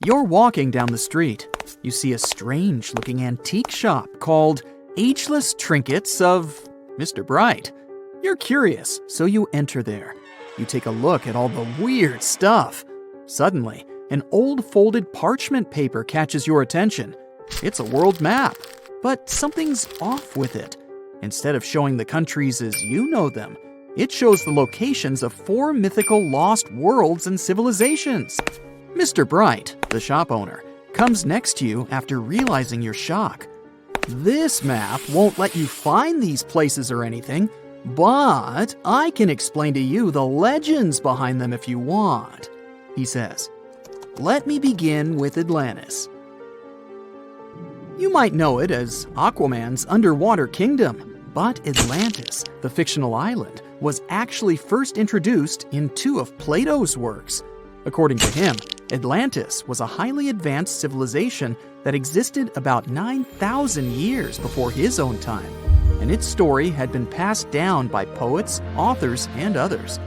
You're walking down the street. You see a strange-looking antique shop called Ageless Trinkets of Mr. Bright. You're curious, so you enter there. You take a look at all the weird stuff. Suddenly, an old folded parchment paper catches your attention. It's a world map, but something's off with it. Instead of showing the countries as you know them, it shows the locations of 4 mythical lost worlds and civilizations. Mr. Bright, the shop owner, comes next to you after realizing your shock. This map won't let you find these places or anything, but I can explain to you the legends behind them if you want, he says. Let me begin with Atlantis. You might know it as Aquaman's underwater kingdom, but Atlantis, the fictional island, was actually first introduced in 2 of Plato's works. According to him, Atlantis was a highly advanced civilization that existed about 9,000 years before his own time, and its story had been passed down by poets, authors, and others.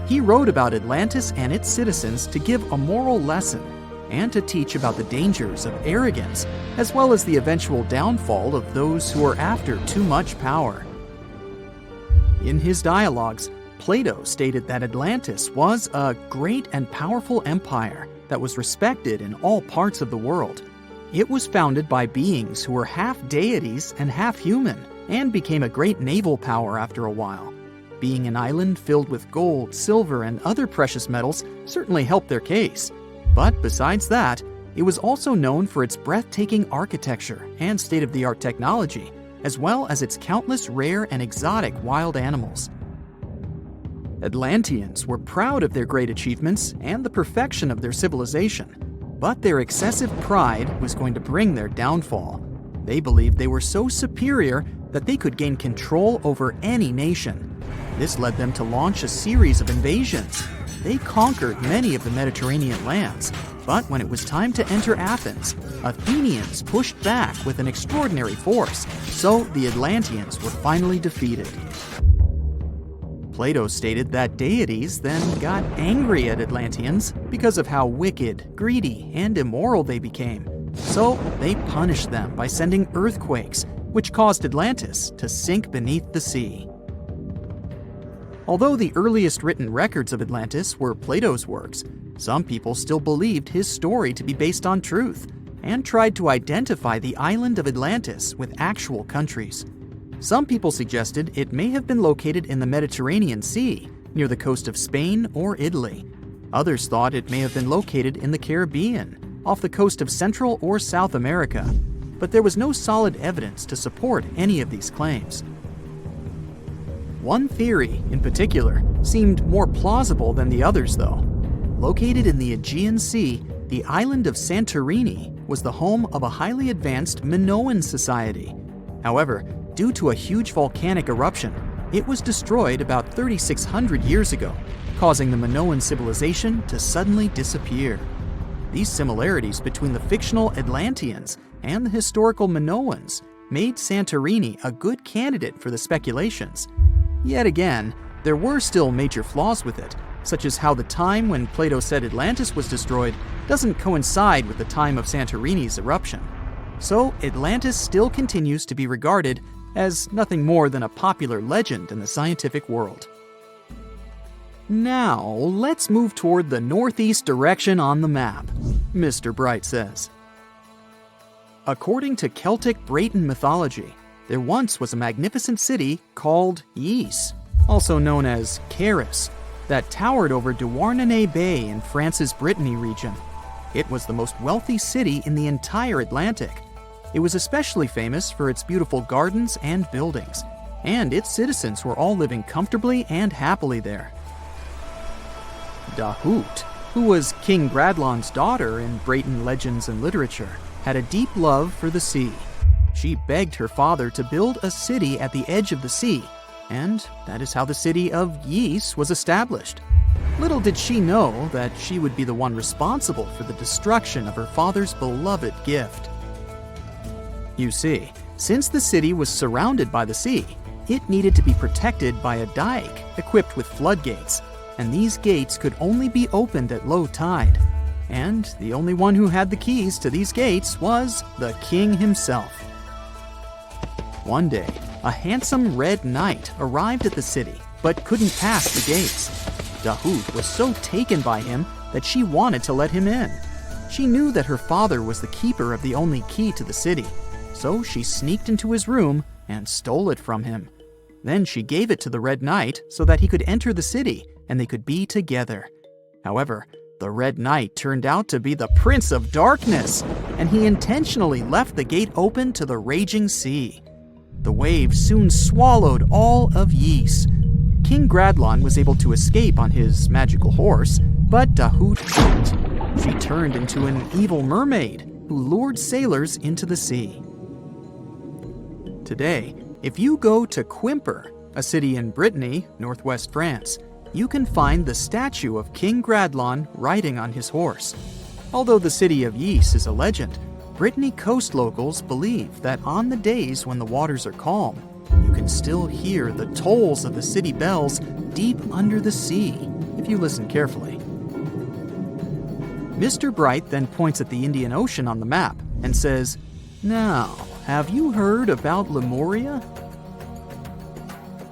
He wrote about Atlantis and its citizens to give a moral lesson and to teach about the dangers of arrogance, as well as the eventual downfall of those who are after too much power. In his dialogues, Plato stated that Atlantis was a great and powerful empire that was respected in all parts of the world. It was founded by beings who were half deities and half human, and became a great naval power after a while. Being an island filled with gold, silver, and other precious metals certainly helped their case. But besides that, it was also known for its breathtaking architecture and state-of-the-art technology, as well as its countless rare and exotic wild animals. Atlanteans were proud of their great achievements and the perfection of their civilization, but their excessive pride was going to bring their downfall. They believed they were so superior that they could gain control over any nation. This led them to launch a series of invasions. They conquered many of the Mediterranean lands, but when it was time to enter Athens, Athenians pushed back with an extraordinary force, so the Atlanteans were finally defeated. Plato stated that deities then got angry at Atlanteans because of how wicked, greedy, and immoral they became. So they punished them by sending earthquakes, which caused Atlantis to sink beneath the sea. Although the earliest written records of Atlantis were Plato's works, some people still believed his story to be based on truth and tried to identify the island of Atlantis with actual countries. Some people suggested it may have been located in the Mediterranean Sea, near the coast of Spain or Italy. Others thought it may have been located in the Caribbean, off the coast of Central or South America, but there was no solid evidence to support any of these claims. One theory, in particular, seemed more plausible than the others, though. Located in the Aegean Sea, the island of Santorini was the home of a highly advanced Minoan society. However, due to a huge volcanic eruption, it was destroyed about 3,600 years ago, causing the Minoan civilization to suddenly disappear. These similarities between the fictional Atlanteans and the historical Minoans made Santorini a good candidate for the speculations. Yet again, there were still major flaws with it, such as how the time when Plato said Atlantis was destroyed doesn't coincide with the time of Santorini's eruption. So Atlantis still continues to be regarded as nothing more than a popular legend in the scientific world. Now, let's move toward the northeast direction on the map, Mr. Bright says. According to Celtic Breton mythology, there once was a magnificent city called Ys, also known as Caris, that towered over Douarnenez Bay in France's Brittany region. It was the most wealthy city in the entire Atlantic. It was especially famous for its beautiful gardens and buildings, and its citizens were all living comfortably and happily there. Dahut, who was King Bradlon's daughter in Breton legends and literature, had a deep love for the sea. She begged her father to build a city at the edge of the sea, and that is how the city of Ys was established. Little did she know that she would be the one responsible for the destruction of her father's beloved gift. You see, since the city was surrounded by the sea, it needed to be protected by a dike equipped with floodgates, and these gates could only be opened at low tide. and the only one who had the keys to these gates was the king himself. One day, a handsome red knight arrived at the city, but couldn't pass the gates. Dahut was so taken by him that she wanted to let him in. She knew that her father was the keeper of the only key to the city, so she sneaked into his room and stole it from him. Then she gave it to the Red Knight so that he could enter the city and they could be together. However, the Red Knight turned out to be the Prince of Darkness, and he intentionally left the gate open to the raging sea. The waves soon swallowed all of Ys. King Gradlon was able to escape on his magical horse, but Dahut couldn't. She turned into an evil mermaid who lured sailors into the sea. Today, if you go to Quimper, a city in Brittany, northwest France, you can find the statue of King Gradlon riding on his horse. Although the city of Ys is a legend, Brittany coast locals believe that on the days when the waters are calm, you can still hear the tolls of the city bells deep under the sea, if you listen carefully. Mr. Bright then points at the Indian Ocean on the map and says, "Now, have you heard about Lemuria?"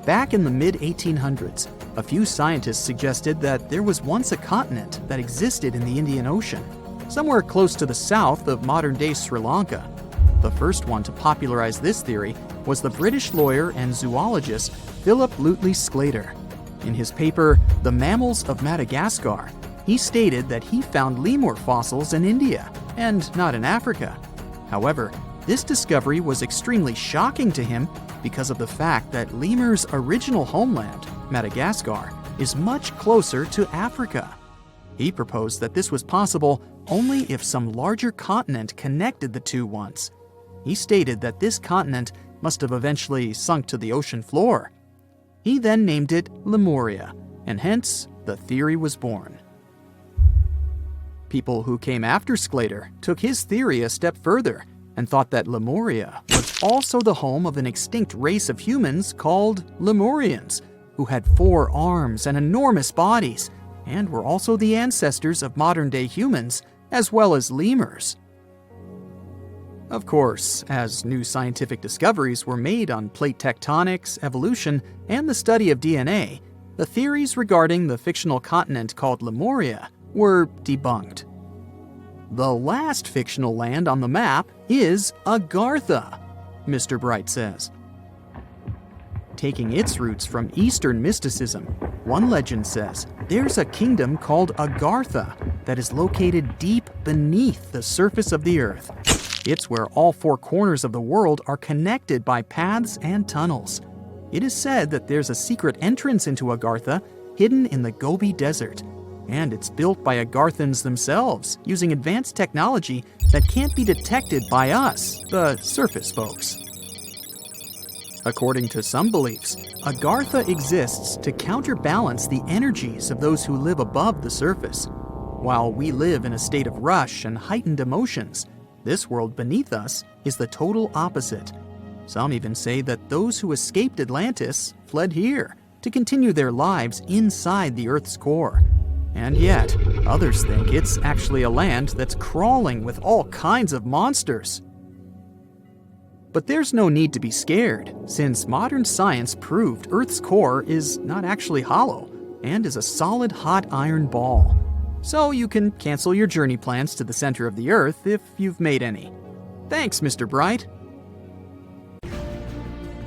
Back in the mid-1800s, a few scientists suggested that there was once a continent that existed in the Indian Ocean, somewhere close to the south of modern-day Sri Lanka. The first one to popularize this theory was the British lawyer and zoologist Philip Lutley Sclater. In his paper, The Mammals of Madagascar, he stated that he found lemur fossils in India, and not in Africa. However, this discovery was extremely shocking to him because of the fact that lemurs' original homeland, Madagascar, is much closer to Africa. He proposed that this was possible only if some larger continent connected the two once. He stated that this continent must have eventually sunk to the ocean floor. He then named it Lemuria, and hence the theory was born. People who came after Sclater took his theory a step further and thought that Lemuria was also the home of an extinct race of humans called Lemurians, who had 4 arms and enormous bodies, and were also the ancestors of modern-day humans, as well as lemurs. Of course, as new scientific discoveries were made on plate tectonics, evolution, and the study of DNA, the theories regarding the fictional continent called Lemuria were debunked. The last fictional land on the map is Agartha, Mr. Bright says. Taking its roots from Eastern mysticism, one legend says there's a kingdom called Agartha that is located deep beneath the surface of the earth. It's where all 4 corners of the world are connected by paths and tunnels. It is said that there's a secret entrance into Agartha hidden in the Gobi Desert, and it's built by Agarthans themselves using advanced technology that can't be detected by us, the surface folks. According to some beliefs, Agartha exists to counterbalance the energies of those who live above the surface. While we live in a state of rush and heightened emotions, this world beneath us is the total opposite. Some even say that those who escaped Atlantis fled here to continue their lives inside the Earth's core. And yet, others think it's actually a land that's crawling with all kinds of monsters. But there's no need to be scared, since modern science proved Earth's core is not actually hollow and is a solid hot iron ball. So you can cancel your journey plans to the center of the Earth if you've made any. Thanks, Mr. Bright.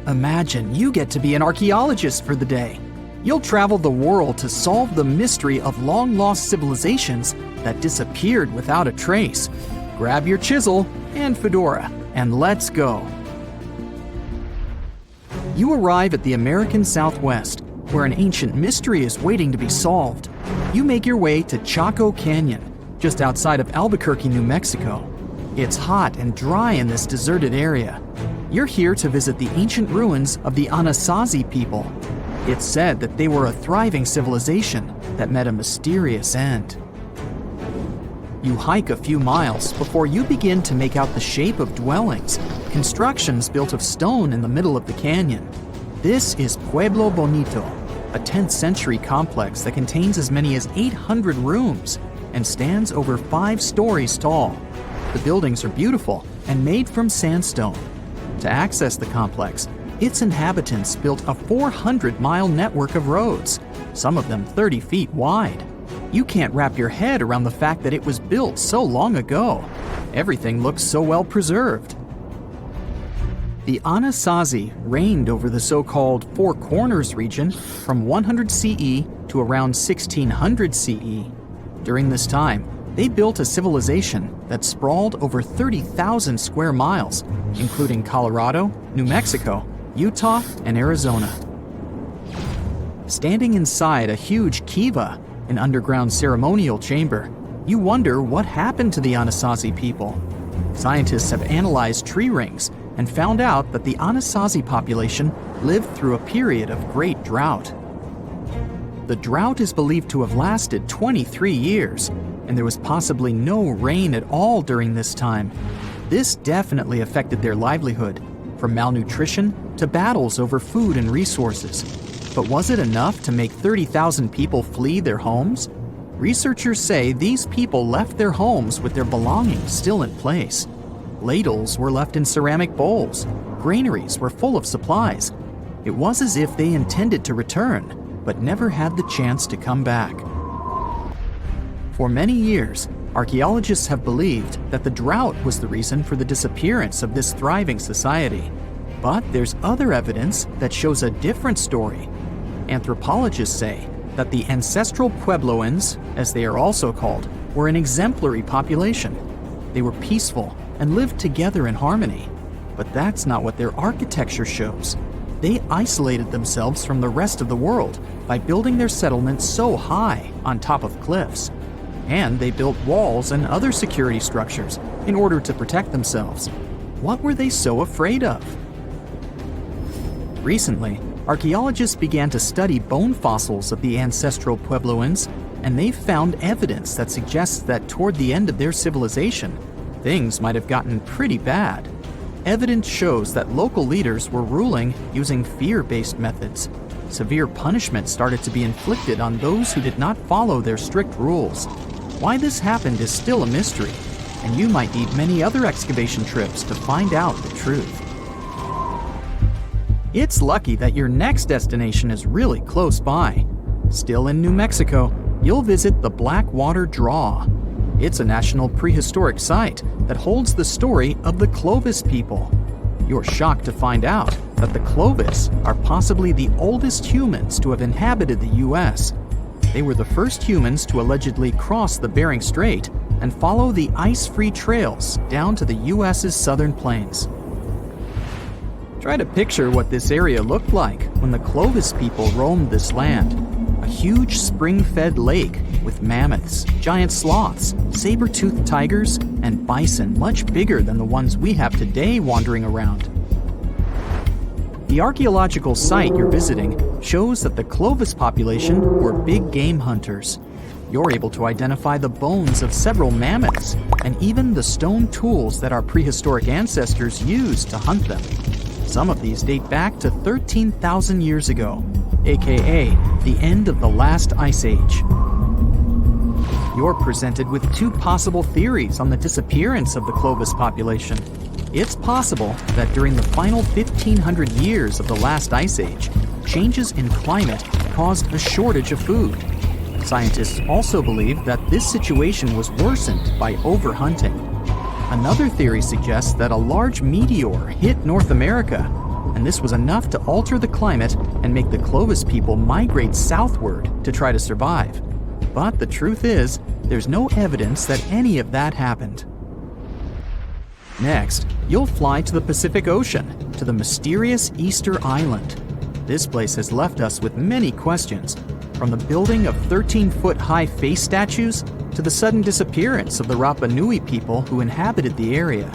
Imagine you get to be an archaeologist for the day. You'll travel the world to solve the mystery of long-lost civilizations that disappeared without a trace. Grab your chisel and fedora, and let's go. You arrive at the American Southwest, where an ancient mystery is waiting to be solved. You make your way to Chaco Canyon, just outside of Albuquerque, New Mexico. It's hot and dry in this deserted area. You're here to visit the ancient ruins of the Anasazi people. It's said that they were a thriving civilization that met a mysterious end. You hike a few miles before you begin to make out the shape of dwellings, constructions built of stone in the middle of the canyon. This is Pueblo Bonito, a 10th century complex that contains as many as 800 rooms. and stands over 5 stories tall. The buildings are beautiful and made from sandstone. To access the complex, its inhabitants built a 400-mile network of roads, some of them 30 feet wide. You can't wrap your head around the fact that it was built so long ago. Everything looks so well preserved. The Anasazi reigned over the so-called Four Corners region from 100 CE to around 1600 CE. During this time, they built a civilization that sprawled over 30,000 square miles, including Colorado, New Mexico, Utah, and Arizona. Standing inside a huge kiva, an underground ceremonial chamber, you wonder what happened to the Anasazi people. Scientists have analyzed tree rings and found out that the Anasazi population lived through a period of great drought. The drought is believed to have lasted 23 years, and there was possibly no rain at all during this time. This definitely affected their livelihood, from malnutrition to battles over food and resources. But was it enough to make 30,000 people flee their homes? Researchers say these people left their homes with their belongings still in place. Ladles were left in ceramic bowls. Granaries were full of supplies. It was as if they intended to return, but never had the chance to come back. For many years, archaeologists have believed that the drought was the reason for the disappearance of this thriving society. But there's other evidence that shows a different story. Anthropologists say that the ancestral Puebloans, as they are also called, were an exemplary population. They were peaceful and lived together in harmony. But that's not what their architecture shows. They isolated themselves from the rest of the world by building their settlements so high on top of cliffs. And they built walls and other security structures in order to protect themselves. What were they so afraid of? Recently, archaeologists began to study bone fossils of the ancestral Puebloans, and they found evidence that suggests that toward the end of their civilization, things might have gotten pretty bad. Evidence shows that local leaders were ruling using fear-based methods. Severe punishment started to be inflicted on those who did not follow their strict rules. Why this happened is still a mystery, and you might need many other excavation trips to find out the truth. It's lucky that your next destination is really close by. Still in New Mexico, you'll visit the Blackwater Draw. It's a national prehistoric site that holds the story of the Clovis people. You're shocked to find out that the Clovis are possibly the oldest humans to have inhabited the U.S. They were the first humans to allegedly cross the Bering Strait and follow the ice-free trails down to the U.S.'s southern plains. Try to picture what this area looked like when the Clovis people roamed this land. A huge spring-fed lake with mammoths, giant sloths, saber-toothed tigers, and bison much bigger than the ones we have today wandering around. The archaeological site you're visiting shows that the Clovis population were big game hunters. You're able to identify the bones of several mammoths and even the stone tools that our prehistoric ancestors used to hunt them. Some of these date back to 13,000 years ago, aka the end of the last ice age. You're presented with two possible theories on the disappearance of the Clovis population. It's possible that during the final 1,500 years of the last ice age, changes in climate caused a shortage of food. Scientists also believe that this situation was worsened by overhunting. Another theory suggests that a large meteor hit North America, and this was enough to alter the climate and make the Clovis people migrate southward to try to survive. But the truth is, there's no evidence that any of that happened. Next, you'll fly to the Pacific Ocean, to the mysterious Easter Island. This place has left us with many questions, from the building of 13-foot-high face statues to the sudden disappearance of the Rapa Nui people who inhabited the area.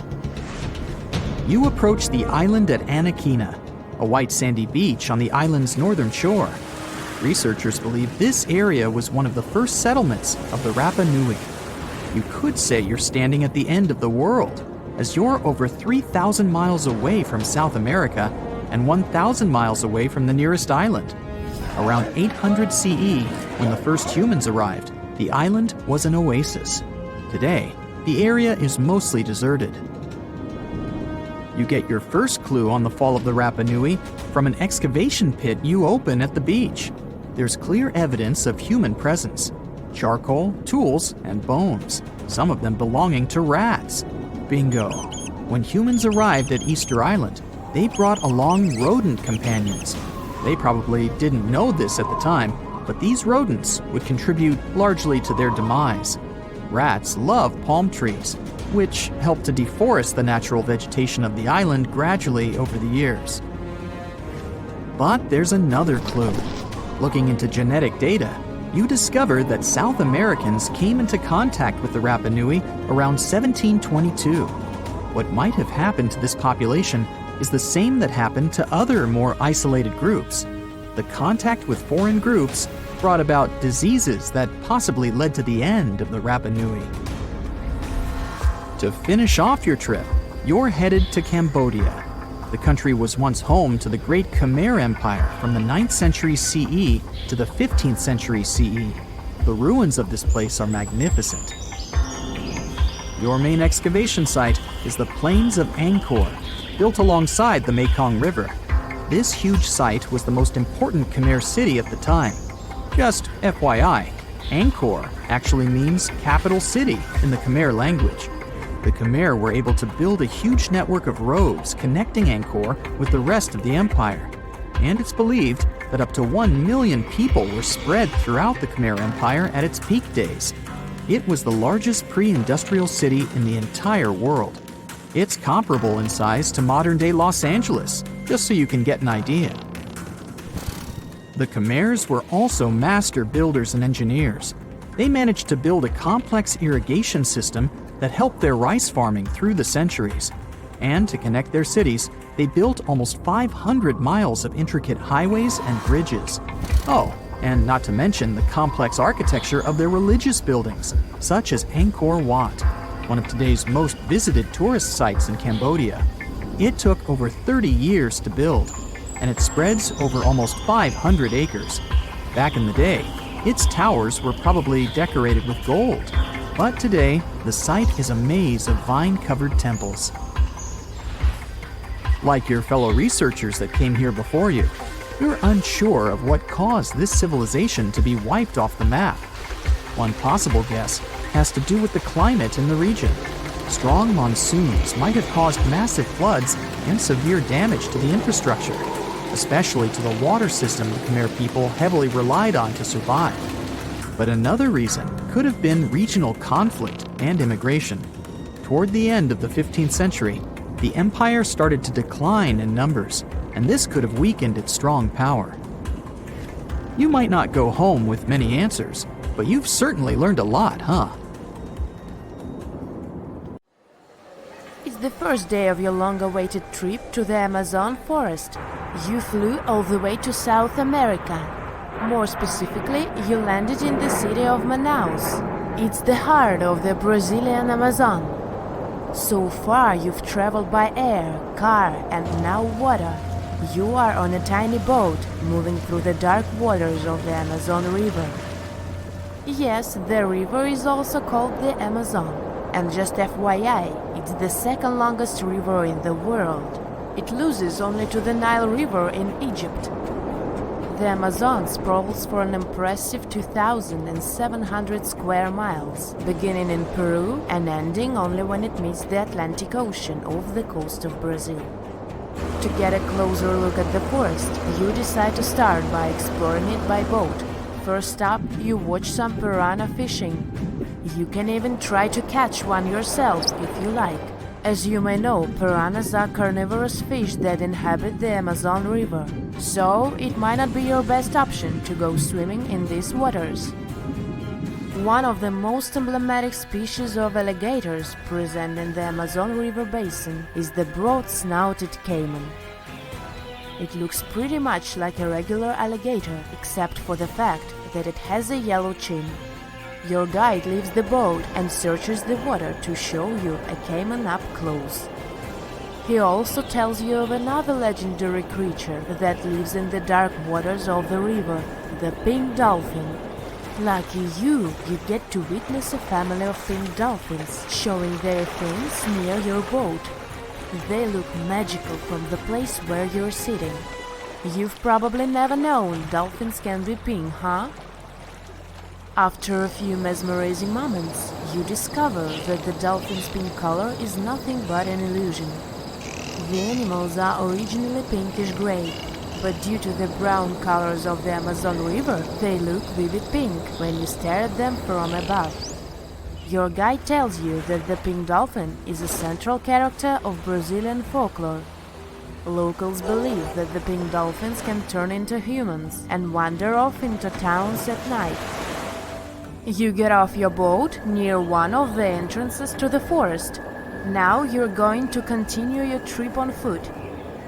You approach the island at Anakina, a white sandy beach on the island's northern shore. Researchers believe this area was one of the first settlements of the Rapa Nui. You could say you're standing at the end of the world, as you're over 3,000 miles away from South America and 1,000 miles away from the nearest island. Around 800 CE, when the first humans arrived, The island was an oasis. Today, the area is mostly deserted. You get your first clue on the fall of the Rapa Nui from an excavation pit you open at the beach. There's clear evidence of human presence: charcoal, tools, and bones, some of them belonging to rats. Bingo! When humans arrived at Easter Island, they brought along rodent companions. They probably didn't know this at the time, but these rodents would contribute largely to their demise. Rats love palm trees, which helped to deforest the natural vegetation of the island gradually over the years. But there's another clue. Looking into genetic data, you discover that South Americans came into contact with the Rapa Nui around 1722. What might have happened to this population is the same that happened to other more isolated groups. The contact with foreign groups brought about diseases that possibly led to the end of the Rapa Nui. To finish off your trip, you're headed to Cambodia. The country was once home to the Great Khmer Empire from the 9th century CE to the 15th century CE. The ruins of this place are magnificent. Your main excavation site is the Plains of Angkor, built alongside the Mekong River. This huge site was the most important Khmer city at the time. Just FYI, Angkor actually means capital city in the Khmer language. The Khmer were able to build a huge network of roads connecting Angkor with the rest of the empire. And it's believed that up to 1 million people were spread throughout the Khmer Empire at its peak days. It was the largest pre-industrial city in the entire world. It's comparable in size to modern-day Los Angeles, just so you can get an idea. The Khmers were also master builders and engineers. They managed to build a complex irrigation system that helped their rice farming through the centuries. And to connect their cities, they built almost 500 miles of intricate highways and bridges. Oh, and not to mention the complex architecture of their religious buildings, such as Angkor Wat, one of today's most visited tourist sites in Cambodia. It took over 30 years to build, and it spreads over almost 500 acres. Back in the day, its towers were probably decorated with gold. But today, the site is a maze of vine-covered temples. Like your fellow researchers that came here before you, you're unsure of what caused this civilization to be wiped off the map. One possible guess has to do with the climate in the region. Strong monsoons might have caused massive floods and severe damage to the infrastructure, especially to the water system the Khmer people heavily relied on to survive. But another reason could have been regional conflict and immigration. Toward the end of the 15th century, the empire started to decline in numbers, and this could have weakened its strong power. You might not go home with many answers, but you've certainly learned a lot, huh? It's the first day of your long-awaited trip to the Amazon forest. You flew all the way to South America. More specifically, you landed in the city of Manaus. It's the heart of the Brazilian Amazon. So far, you've traveled by air, car, and now water. You are on a tiny boat, moving through the dark waters of the Amazon River. Yes, the river is also called the Amazon. And just FYI, it's the second longest river in the world. It loses only to the Nile River in Egypt. The Amazon sprawls for an impressive 2,700 square miles, beginning in Peru and ending only when it meets the Atlantic Ocean off the coast of Brazil. To get a closer look at the forest, you decide to start by exploring it by boat. First up, you watch some piranha fishing. You can even try to catch one yourself if you like. As you may know, piranhas are carnivorous fish that inhabit the Amazon River, so it might not be your best option to go swimming in these waters. One of the most emblematic species of alligators present in the Amazon River basin is the broad-snouted caiman. It looks pretty much like a regular alligator, except for the fact that it has a yellow chin. Your guide leaves the boat and searches the water to show you a caiman up close. He also tells you of another legendary creature that lives in the dark waters of the river, the pink dolphin. Lucky you get to witness a family of pink dolphins showing their fins near your boat. They look magical from the place where you're sitting. You've probably never known dolphins can be pink, huh? After a few mesmerizing moments, you discover that the dolphin's pink color is nothing but an illusion. The animals are originally pinkish-gray, but due to the brown colors of the Amazon River, they look vivid pink when you stare at them from above. Your guide tells you that the pink dolphin is a central character of Brazilian folklore. Locals believe that the pink dolphins can turn into humans and wander off into towns at night. You get off your boat near one of the entrances to the forest. Now you're going to continue your trip on foot.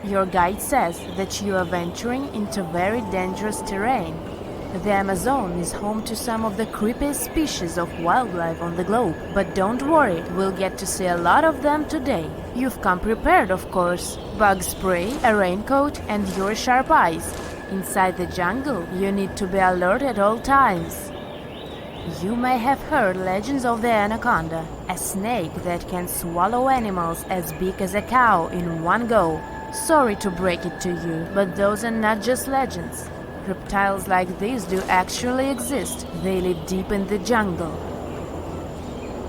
Your guide says that you are venturing into very dangerous terrain. The Amazon is home to some of the creepiest species of wildlife on the globe, but don't worry, we'll get to see a lot of them today. You've come prepared, of course. Bug spray, a raincoat, and your sharp eyes. Inside the jungle, you need to be alert at all times. You may have heard legends of the anaconda, a snake that can swallow animals as big as a cow in one go. Sorry to break it to you, but those are not just legends. Reptiles like these do actually exist. They live deep in the jungle.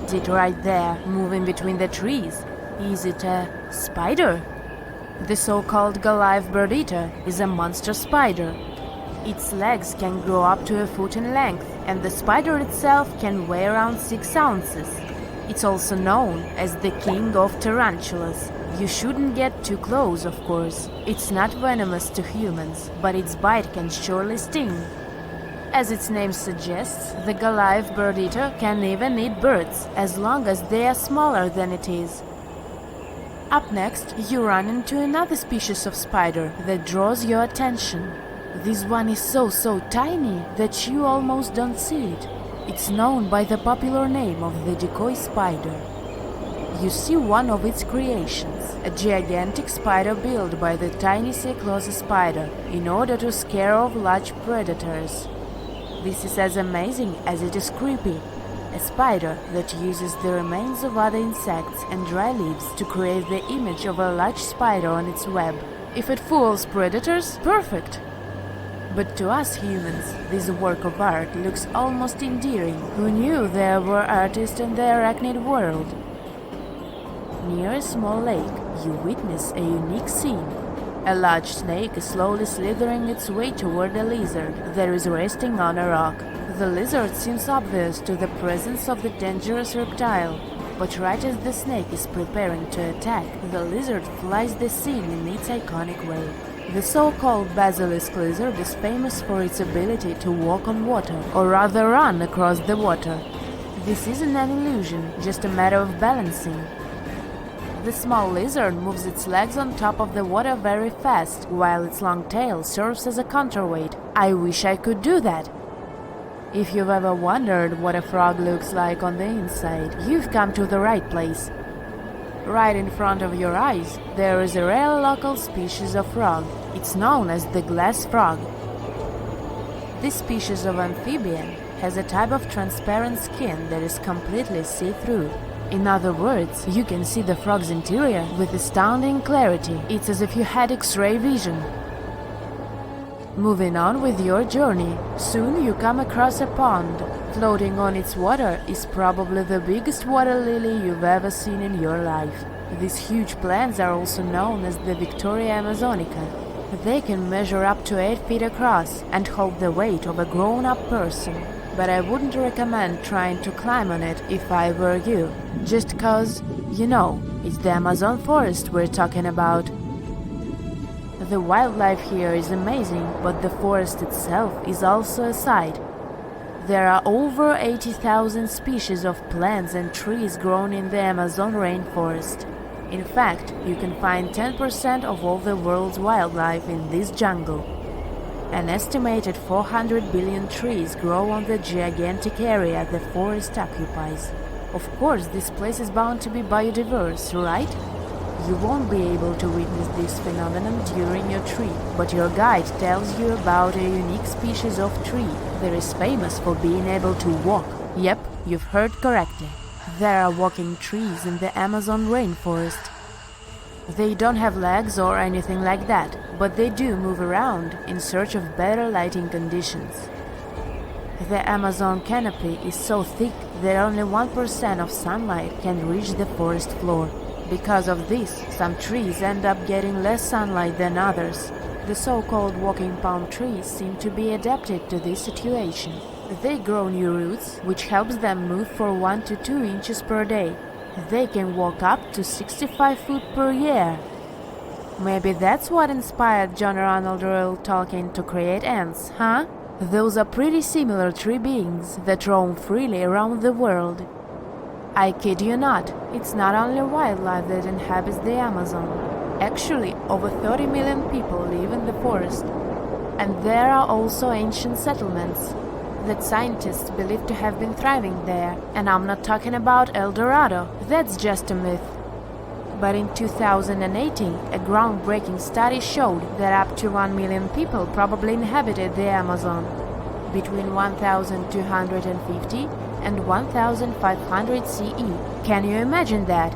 Sit right there, moving between the trees. Is it a spider? The so-called Goliath bird-eater is a monster spider. Its legs can grow up to a foot in length, and the spider itself can weigh around 6 ounces. It's also known as the king of tarantulas. You shouldn't get too close, of course. It's not venomous to humans, but its bite can surely sting. As its name suggests, the Goliath bird-eater can even eat birds, as long as they are smaller than it is. Up next, you run into another species of spider that draws your attention. This one is so tiny that you almost don't see it. It's known by the popular name of the decoy spider. You see one of its creations, a gigantic spider built by the tiny cyclosa spider in order to scare off large predators. This is as amazing as it is creepy. A spider that uses the remains of other insects and dry leaves to create the image of a large spider on its web. If it fools predators, perfect! But to us humans, this work of art looks almost endearing. Who knew there were artists in the arachnid world? Near a small lake, you witness a unique scene. A large snake is slowly slithering its way toward a lizard that is resting on a rock. The lizard seems obvious to the presence of the dangerous reptile, but right as the snake is preparing to attack, the lizard flies the scene in its iconic way. The so-called basilisk lizard is famous for its ability to walk on water, or rather run across the water. This isn't an illusion, just a matter of balancing. The small lizard moves its legs on top of the water very fast, while its long tail serves as a counterweight. I wish I could do that. If you've ever wondered what a frog looks like on the inside, you've come to the right place. Right in front of your eyes, there is a rare local species of frog. It's known as the glass frog. This species of amphibian has a type of transparent skin that is completely see-through. In other words, you can see the frog's interior with astounding clarity. It's as if you had X-ray vision. Moving on with your journey, soon you come across a pond. Floating on its water is probably the biggest water lily you've ever seen in your life. These huge plants are also known as the Victoria Amazonica. They can measure up to 8 feet across and hold the weight of a grown-up person. But I wouldn't recommend trying to climb on it if I were you. Just cause, you know, it's the Amazon forest we're talking about. The wildlife here is amazing, but the forest itself is also a sight. There are over 80,000 species of plants and trees grown in the Amazon rainforest. In fact, you can find 10% of all the world's wildlife in this jungle. An estimated 400 billion trees grow on the gigantic area the forest occupies. Of course, this place is bound to be biodiverse, right? You won't be able to witness this phenomenon during your trip, but your guide tells you about a unique species of tree that is famous for being able to walk. Yep, you've heard correctly. There are walking trees in the Amazon rainforest. They don't have legs or anything like that, but they do move around in search of better lighting conditions. The Amazon canopy is so thick that only 1% of sunlight can reach the forest floor. Because of this, some trees end up getting less sunlight than others. The so-called walking palm trees seem to be adapted to this situation. They grow new roots, which helps them move for 1 to 2 inches per day. They can walk up to 65 feet per year. Maybe that's what inspired John Ronald Reuel Tolkien to create ants, huh? Those are pretty similar tree beings that roam freely around the world. I kid you not, it's not only wildlife that inhabits the Amazon. Actually, over 30 million people live in the forest. And there are also ancient settlements that scientists believe to have been thriving there. And I'm not talking about El Dorado, that's just a myth. But in 2018, a groundbreaking study showed that up to 1 million people probably inhabited the Amazon, between 1250 and 1500 CE. Can you imagine that?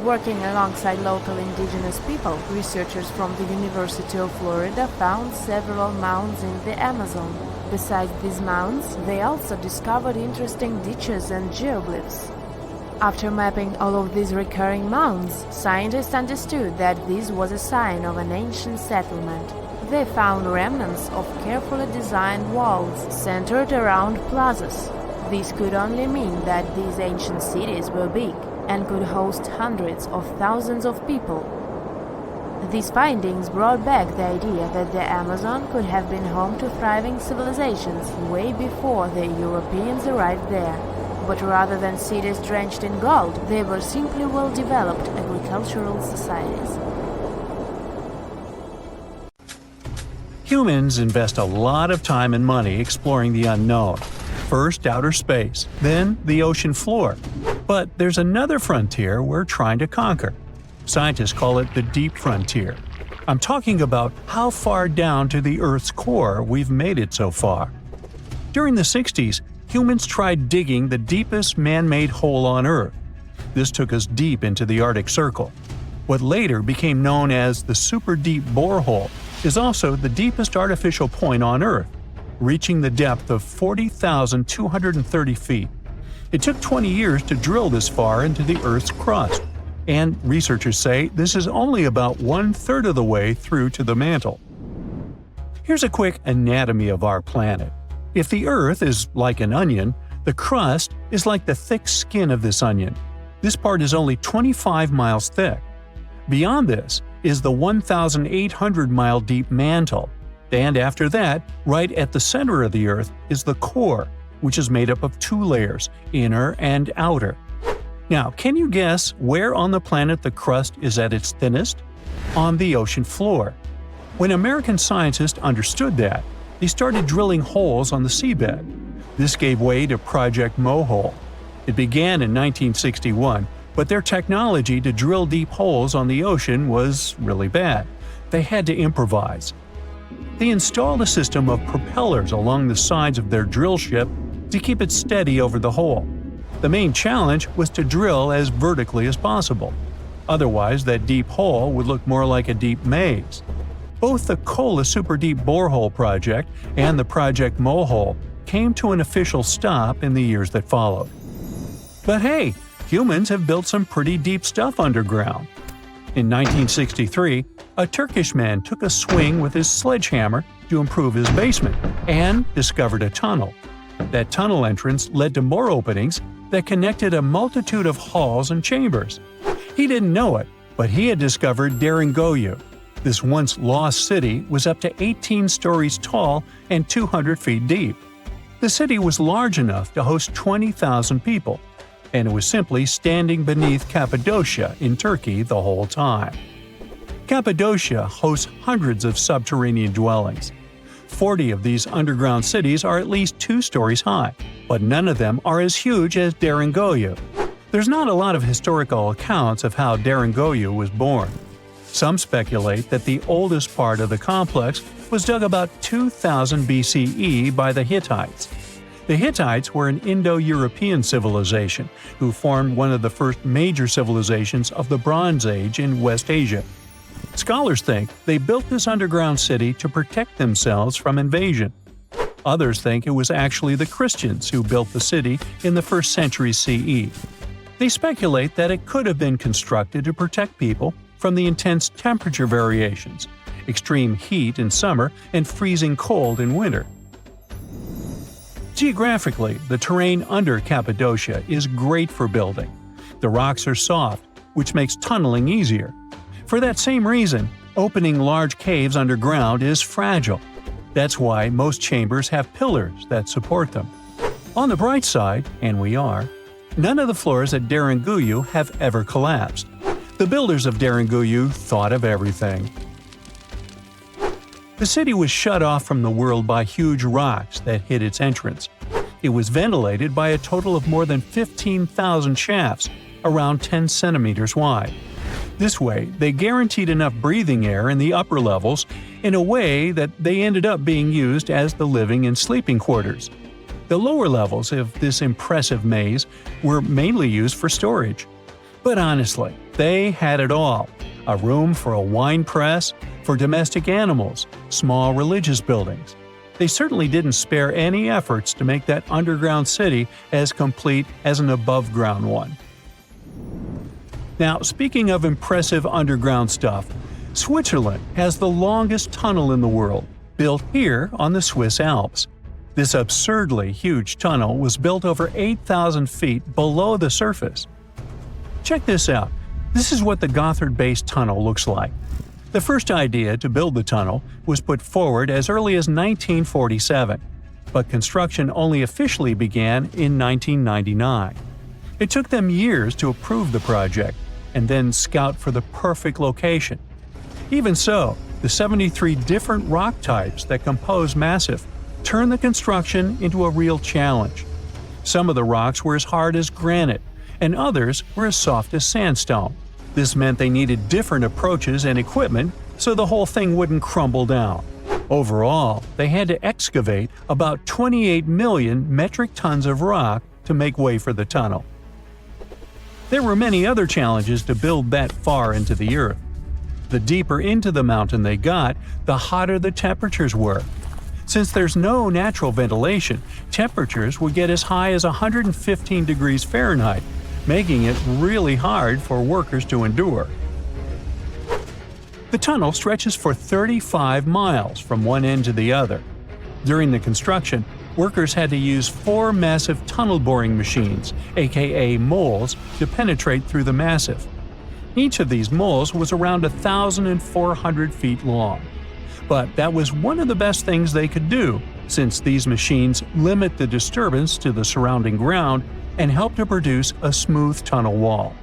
Working alongside local indigenous people, researchers from the University of Florida found several mounds in the Amazon. Besides these mounds, they also discovered interesting ditches and geoglyphs. After mapping all of these recurring mounds, scientists understood that this was a sign of an ancient settlement. They found remnants of carefully designed walls centered around plazas. This could only mean that these ancient cities were big and could host hundreds of thousands of people. These findings brought back the idea that the Amazon could have been home to thriving civilizations way before the Europeans arrived there. But rather than cities drenched in gold, they were simply well-developed agricultural societies. Humans invest a lot of time and money exploring the unknown. First outer space, then the ocean floor. But there's another frontier we're trying to conquer. Scientists call it the deep frontier. I'm talking about how far down to the Earth's core we've made it so far. During the 60s, humans tried digging the deepest man-made hole on Earth. This took us deep into the Arctic Circle. What later became known as the super deep borehole is also the deepest artificial point on Earth, reaching the depth of 40,230 feet. It took 20 years to drill this far into the Earth's crust, and researchers say this is only about 1/3 of the way through to the mantle. Here's a quick anatomy of our planet. If the Earth is like an onion, the crust is like the thick skin of this onion. This part is only 25 miles thick. Beyond this is the 1,800-mile deep mantle. And after that, right at the center of the Earth is the core, which is made up of 2 layers, inner and outer. Now, can you guess where on the planet the crust is at its thinnest? On the ocean floor. When American scientists understood that, they started drilling holes on the seabed. This gave way to Project Mohole. It began in 1961, but their technology to drill deep holes on the ocean was really bad. They had to improvise. They installed a system of propellers along the sides of their drill ship to keep it steady over the hole. The main challenge was to drill as vertically as possible. Otherwise, that deep hole would look more like a deep maze. Both the Kola Super Deep Borehole project and the Project Mohole came to an official stop in the years that followed. But hey, humans have built some pretty deep stuff underground. In 1963, a Turkish man took a swing with his sledgehammer to improve his basement and discovered a tunnel. That tunnel entrance led to more openings that connected a multitude of halls and chambers. He didn't know it, but he had discovered Deringoyu. This once lost city was up to 18 stories tall and 200 feet deep. The city was large enough to host 20,000 people, and it was simply standing beneath Cappadocia in Turkey the whole time. Cappadocia hosts hundreds of subterranean dwellings. 40 of these underground cities are at least 2 stories high, but none of them are as huge as Deringoyu. There's not a lot of historical accounts of how Deringoyu was born. Some speculate that the oldest part of the complex was dug about 2000 BCE by the Hittites. The Hittites were an Indo-European civilization who formed one of the first major civilizations of the Bronze Age in West Asia. Scholars think they built this underground city to protect themselves from invasion. Others think it was actually the Christians who built the city in the 1st century CE. They speculate that it could have been constructed to protect people from the intense temperature variations, extreme heat in summer and freezing cold in winter. Geographically, the terrain under Cappadocia is great for building. The rocks are soft, which makes tunneling easier. For that same reason, opening large caves underground is fragile. That's why most chambers have pillars that support them. On the bright side, and we are, none of the floors at Deringoyu have ever collapsed. The builders of Deringoyu thought of everything. The city was shut off from the world by huge rocks that hid its entrance. It was ventilated by a total of more than 15,000 shafts, around 10 centimeters wide. This way, they guaranteed enough breathing air in the upper levels in a way that they ended up being used as the living and sleeping quarters. The lower levels of this impressive maze were mainly used for storage. But honestly, they had it all: a room for a wine press, for domestic animals, small religious buildings. They certainly didn't spare any efforts to make that underground city as complete as an above-ground one. Now, speaking of impressive underground stuff, Switzerland has the longest tunnel in the world, built here on the Swiss Alps. This absurdly huge tunnel was built over 8,000 feet below the surface. Check this out. This is what the Gotthard-based tunnel looks like. The first idea to build the tunnel was put forward as early as 1947, but construction only officially began in 1999. It took them years to approve the project and then scout for the perfect location. Even so, the 73 different rock types that compose Massif turned the construction into a real challenge. Some of the rocks were as hard as granite, and others were as soft as sandstone. This meant they needed different approaches and equipment so the whole thing wouldn't crumble down. Overall, they had to excavate about 28 million metric tons of rock to make way for the tunnel. There were many other challenges to build that far into the earth. The deeper into the mountain they got, the hotter the temperatures were. Since there's no natural ventilation, temperatures would get as high as 115 degrees Fahrenheit, making it really hard for workers to endure. The tunnel stretches for 35 miles from one end to the other. During the construction, workers had to use 4 massive tunnel boring machines, aka moles, to penetrate through the massif. Each of these moles was around 1,400 feet long. But that was one of the best things they could do, since these machines limit the disturbance to the surrounding ground and help to produce a smooth tunnel wall.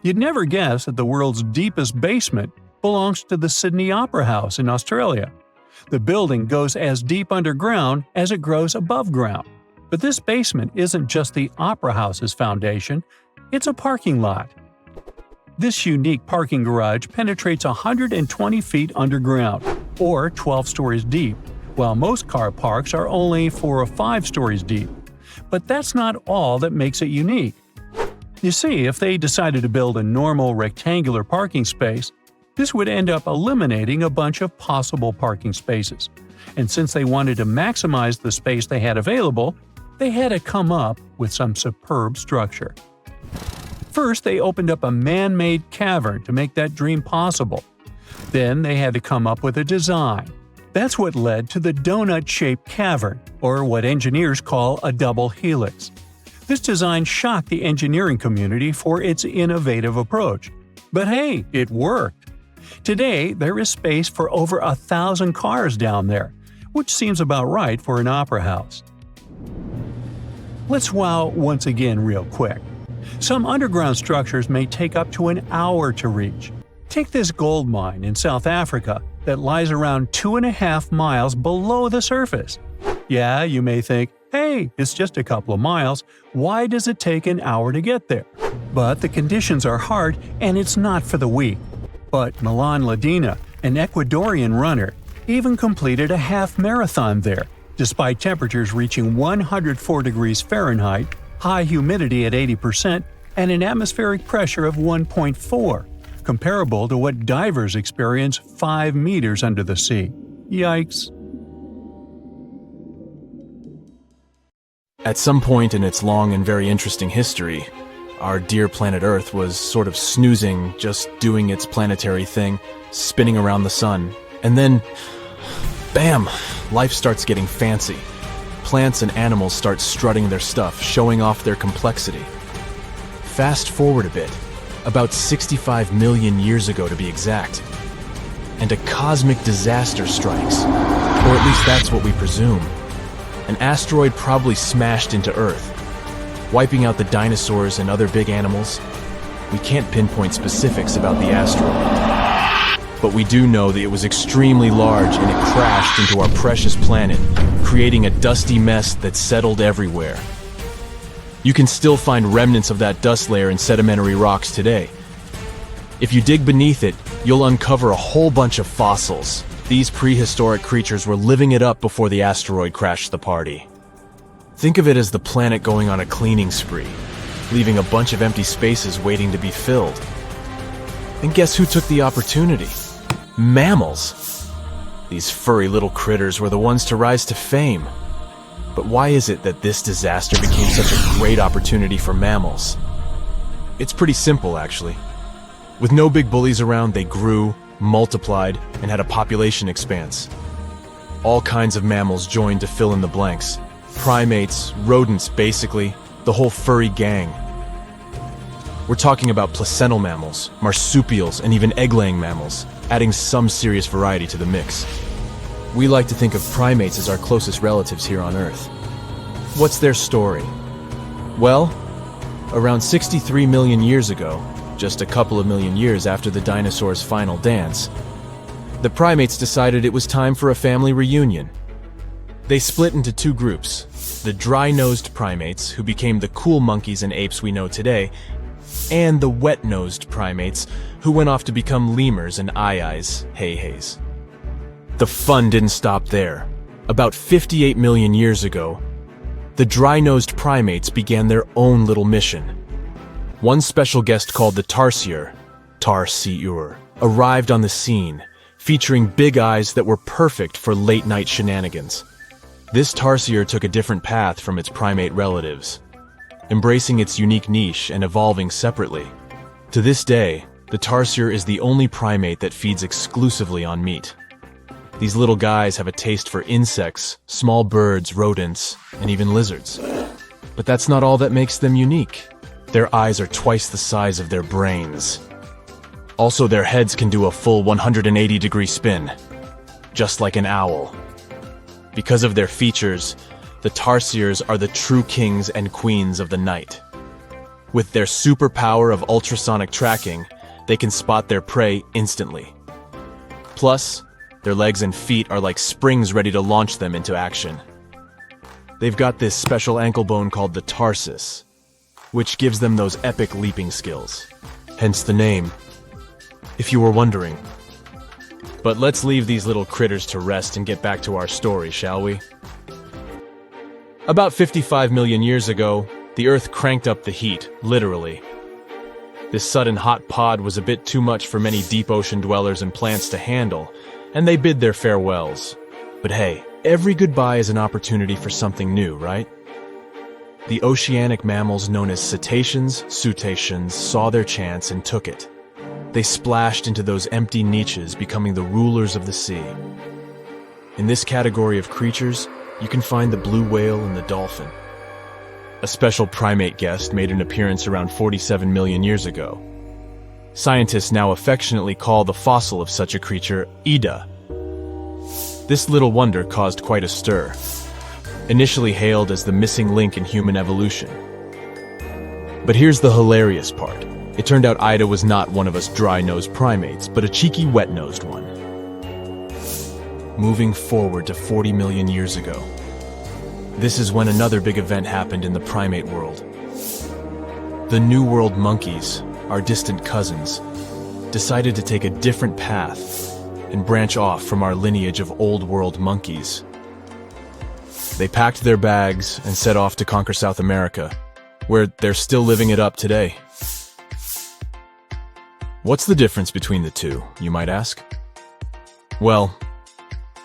You'd never guess that the world's deepest basement belongs to the Sydney Opera House in Australia. The building goes as deep underground as it grows above ground. But this basement isn't just the Opera House's foundation, it's a parking lot. This unique parking garage penetrates 120 feet underground, or 12 stories deep, while most car parks are only 4 or 5 stories deep. But that's not all that makes it unique. You see, if they decided to build a normal rectangular parking space, this would end up eliminating a bunch of possible parking spaces. And since they wanted to maximize the space they had available, they had to come up with some superb structure. First, they opened up a man-made cavern to make that dream possible. Then they had to come up with a design. That's what led to the donut-shaped cavern, or what engineers call a double helix. This design shocked the engineering community for its innovative approach. But hey, it worked! Today, there is space for over 1,000 cars down there, which seems about right for an opera house. Let's wow once again real quick. Some underground structures may take up to an hour to reach. Take this gold mine in South Africa that lies around 2.5 miles below the surface. Yeah, you may think, hey, it's just a couple of miles, why does it take an hour to get there? But the conditions are hard and it's not for the weak. But Milan Ladina, an Ecuadorian runner, even completed a half marathon there, despite temperatures reaching 104 degrees Fahrenheit, high humidity at 80%, and an atmospheric pressure of 1.4, comparable to what divers experience 5 meters under the sea. Yikes. At some point in its long and very interesting history, our dear planet Earth was sort of snoozing, just doing its planetary thing, spinning around the sun. And then, bam, life starts getting fancy. Plants and animals start strutting their stuff, showing off their complexity. Fast forward a bit, about 65 million years ago to be exact, and a cosmic disaster strikes, or at least that's what we presume. An asteroid probably smashed into Earth, wiping out the dinosaurs and other big animals. We can't pinpoint specifics about the asteroid, but we do know that it was extremely large and it crashed into our precious planet, creating a dusty mess that settled everywhere. You can still find remnants of that dust layer in sedimentary rocks today. If you dig beneath it, you'll uncover a whole bunch of fossils. These prehistoric creatures were living it up before the asteroid crashed the party. Think of it as the planet going on a cleaning spree, leaving a bunch of empty spaces waiting to be filled. And guess who took the opportunity? Mammals! These furry little critters were the ones to rise to fame. But why is it that this disaster became such a great opportunity for mammals? It's pretty simple, actually. With no big bullies around, they grew, multiplied, and had a population expanse. All kinds of mammals joined to fill in the blanks. Primates, rodents, basically, the whole furry gang. We're talking about placental mammals, marsupials, and even egg-laying mammals, adding some serious variety to the mix. We like to think of primates as our closest relatives here on Earth. What's their story? Well, around 63 million years ago, just a couple of million years after the dinosaurs' final dance, the primates decided it was time for a family reunion. They split into two groups, the dry-nosed primates, who became the cool monkeys and apes we know today, and the wet-nosed primates, who went off to become lemurs and aye-ayes, hey-hays. The fun didn't stop there. About 58 million years ago, the dry-nosed primates began their own little mission. One special guest called the tarsier, arrived on the scene, featuring big eyes that were perfect for late-night shenanigans. This tarsier took a different path from its primate relatives, embracing its unique niche and evolving separately. To this day, the tarsier is the only primate that feeds exclusively on meat. These little guys have a taste for insects, small birds, rodents, and even lizards. But that's not all that makes them unique. Their eyes are twice the size of their brains. Also, their heads can do a full 180-degree spin, just like an owl. Because of their features, the tarsiers are the true kings and queens of the night. With their superpower of ultrasonic tracking, they can spot their prey instantly. Plus, their legs and feet are like springs ready to launch them into action. They've got this special ankle bone called the tarsus, which gives them those epic leaping skills. Hence the name, if you were wondering. But let's leave these little critters to rest and get back to our story, shall we? About 55 million years ago, the Earth cranked up the heat, literally. This sudden hot pod was a bit too much for many deep ocean dwellers and plants to handle, and they bid their farewells. But hey, every goodbye is an opportunity for something new, right? The oceanic mammals known as cetaceans, saw their chance and took it. They splashed into those empty niches, becoming the rulers of the sea. In this category of creatures, you can find the blue whale and the dolphin. A special primate guest made an appearance around 47 million years ago. Scientists now affectionately call the fossil of such a creature Ida. This little wonder caused quite a stir, initially hailed as the missing link in human evolution. But here's the hilarious part. It turned out Ida was not one of us dry-nosed primates, but a cheeky wet-nosed one. Moving forward to 40 million years ago, This is when another big event happened in the primate world. The New World monkeys, our distant cousins, decided to take a different path and branch off from our lineage of Old World monkeys. They packed their bags and set off to conquer South America, where they're still living it up today. What's the difference between the two, you might ask? Well,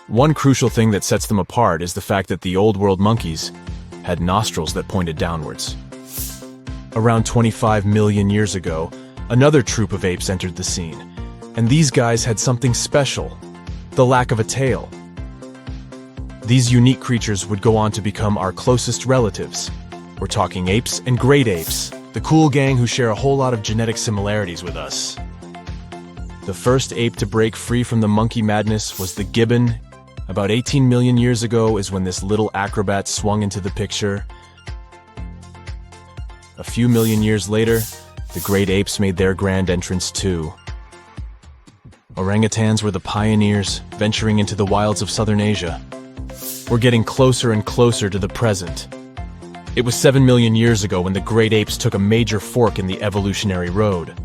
one crucial thing that sets them apart is the fact that the Old World monkeys had nostrils that pointed downwards. Around 25 million years ago, another troop of apes entered the scene, and these guys had something special: the lack of a tail. These unique creatures would go on to become our closest relatives. We're talking apes and great apes, the cool gang who share a whole lot of genetic similarities with us. The first ape to break free from the monkey madness was the gibbon. About 18 million years ago is when this little acrobat swung into the picture. A few million years later, the great apes made their grand entrance too. Orangutans were the pioneers, venturing into the wilds of southern Asia. We're getting closer and closer to the present. It was 7 million years ago when the great apes took a major fork in the evolutionary road.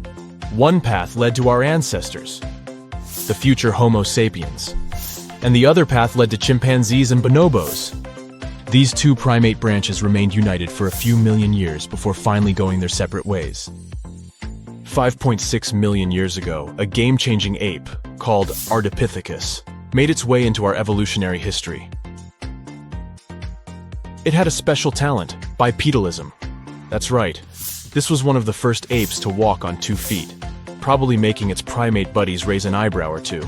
One path led to our ancestors, the future Homo sapiens, and the other path led to chimpanzees and bonobos. These two primate branches remained united for a few million years before finally going their separate ways. 5.6 million years ago, a game-changing ape called Ardipithecus made its way into our evolutionary history. It had a special talent, bipedalism. That's right, this was one of the first apes to walk on 2 feet, probably making its primate buddies raise an eyebrow or two.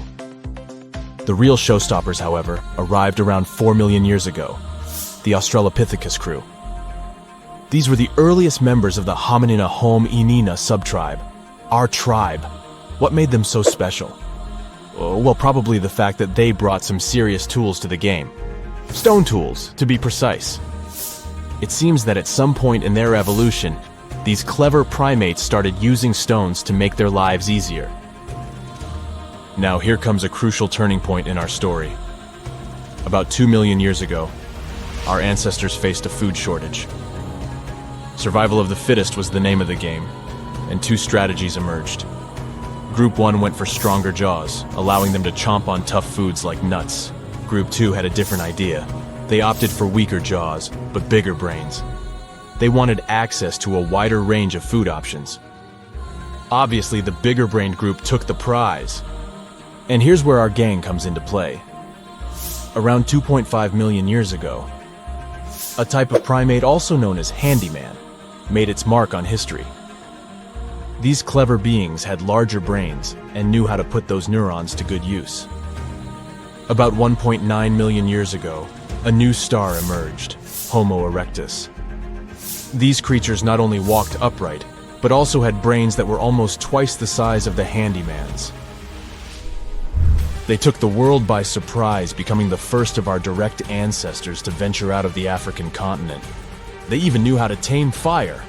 The real showstoppers, however, arrived around 4 million years ago, the Australopithecus crew. These were the earliest members of the Hominina hominina subtribe, our tribe. What made them so special? Well, probably the fact that they brought some serious tools to the game. Stone tools, to be precise. It seems that at some point in their evolution, these clever primates started using stones to make their lives easier. Now here comes a crucial turning point in our story. About 2 million years ago, our ancestors faced a food shortage. Survival of the fittest was the name of the game, and 2 strategies emerged. Group 1 went for stronger jaws, allowing them to chomp on tough foods like nuts. Group 2 had a different idea. They opted for weaker jaws, but bigger brains. They wanted access to a wider range of food options. Obviously, the bigger-brained group took the prize. And here's where our gang comes into play. Around 2.5 million years ago, a type of primate also known as handyman made its mark on history. These clever beings had larger brains and knew how to put those neurons to good use. About 1.9 million years ago, a new star emerged, Homo erectus. These creatures not only walked upright, but also had brains that were almost twice the size of the handyman's. They took the world by surprise, becoming the first of our direct ancestors to venture out of the African continent. They even knew how to tame fire.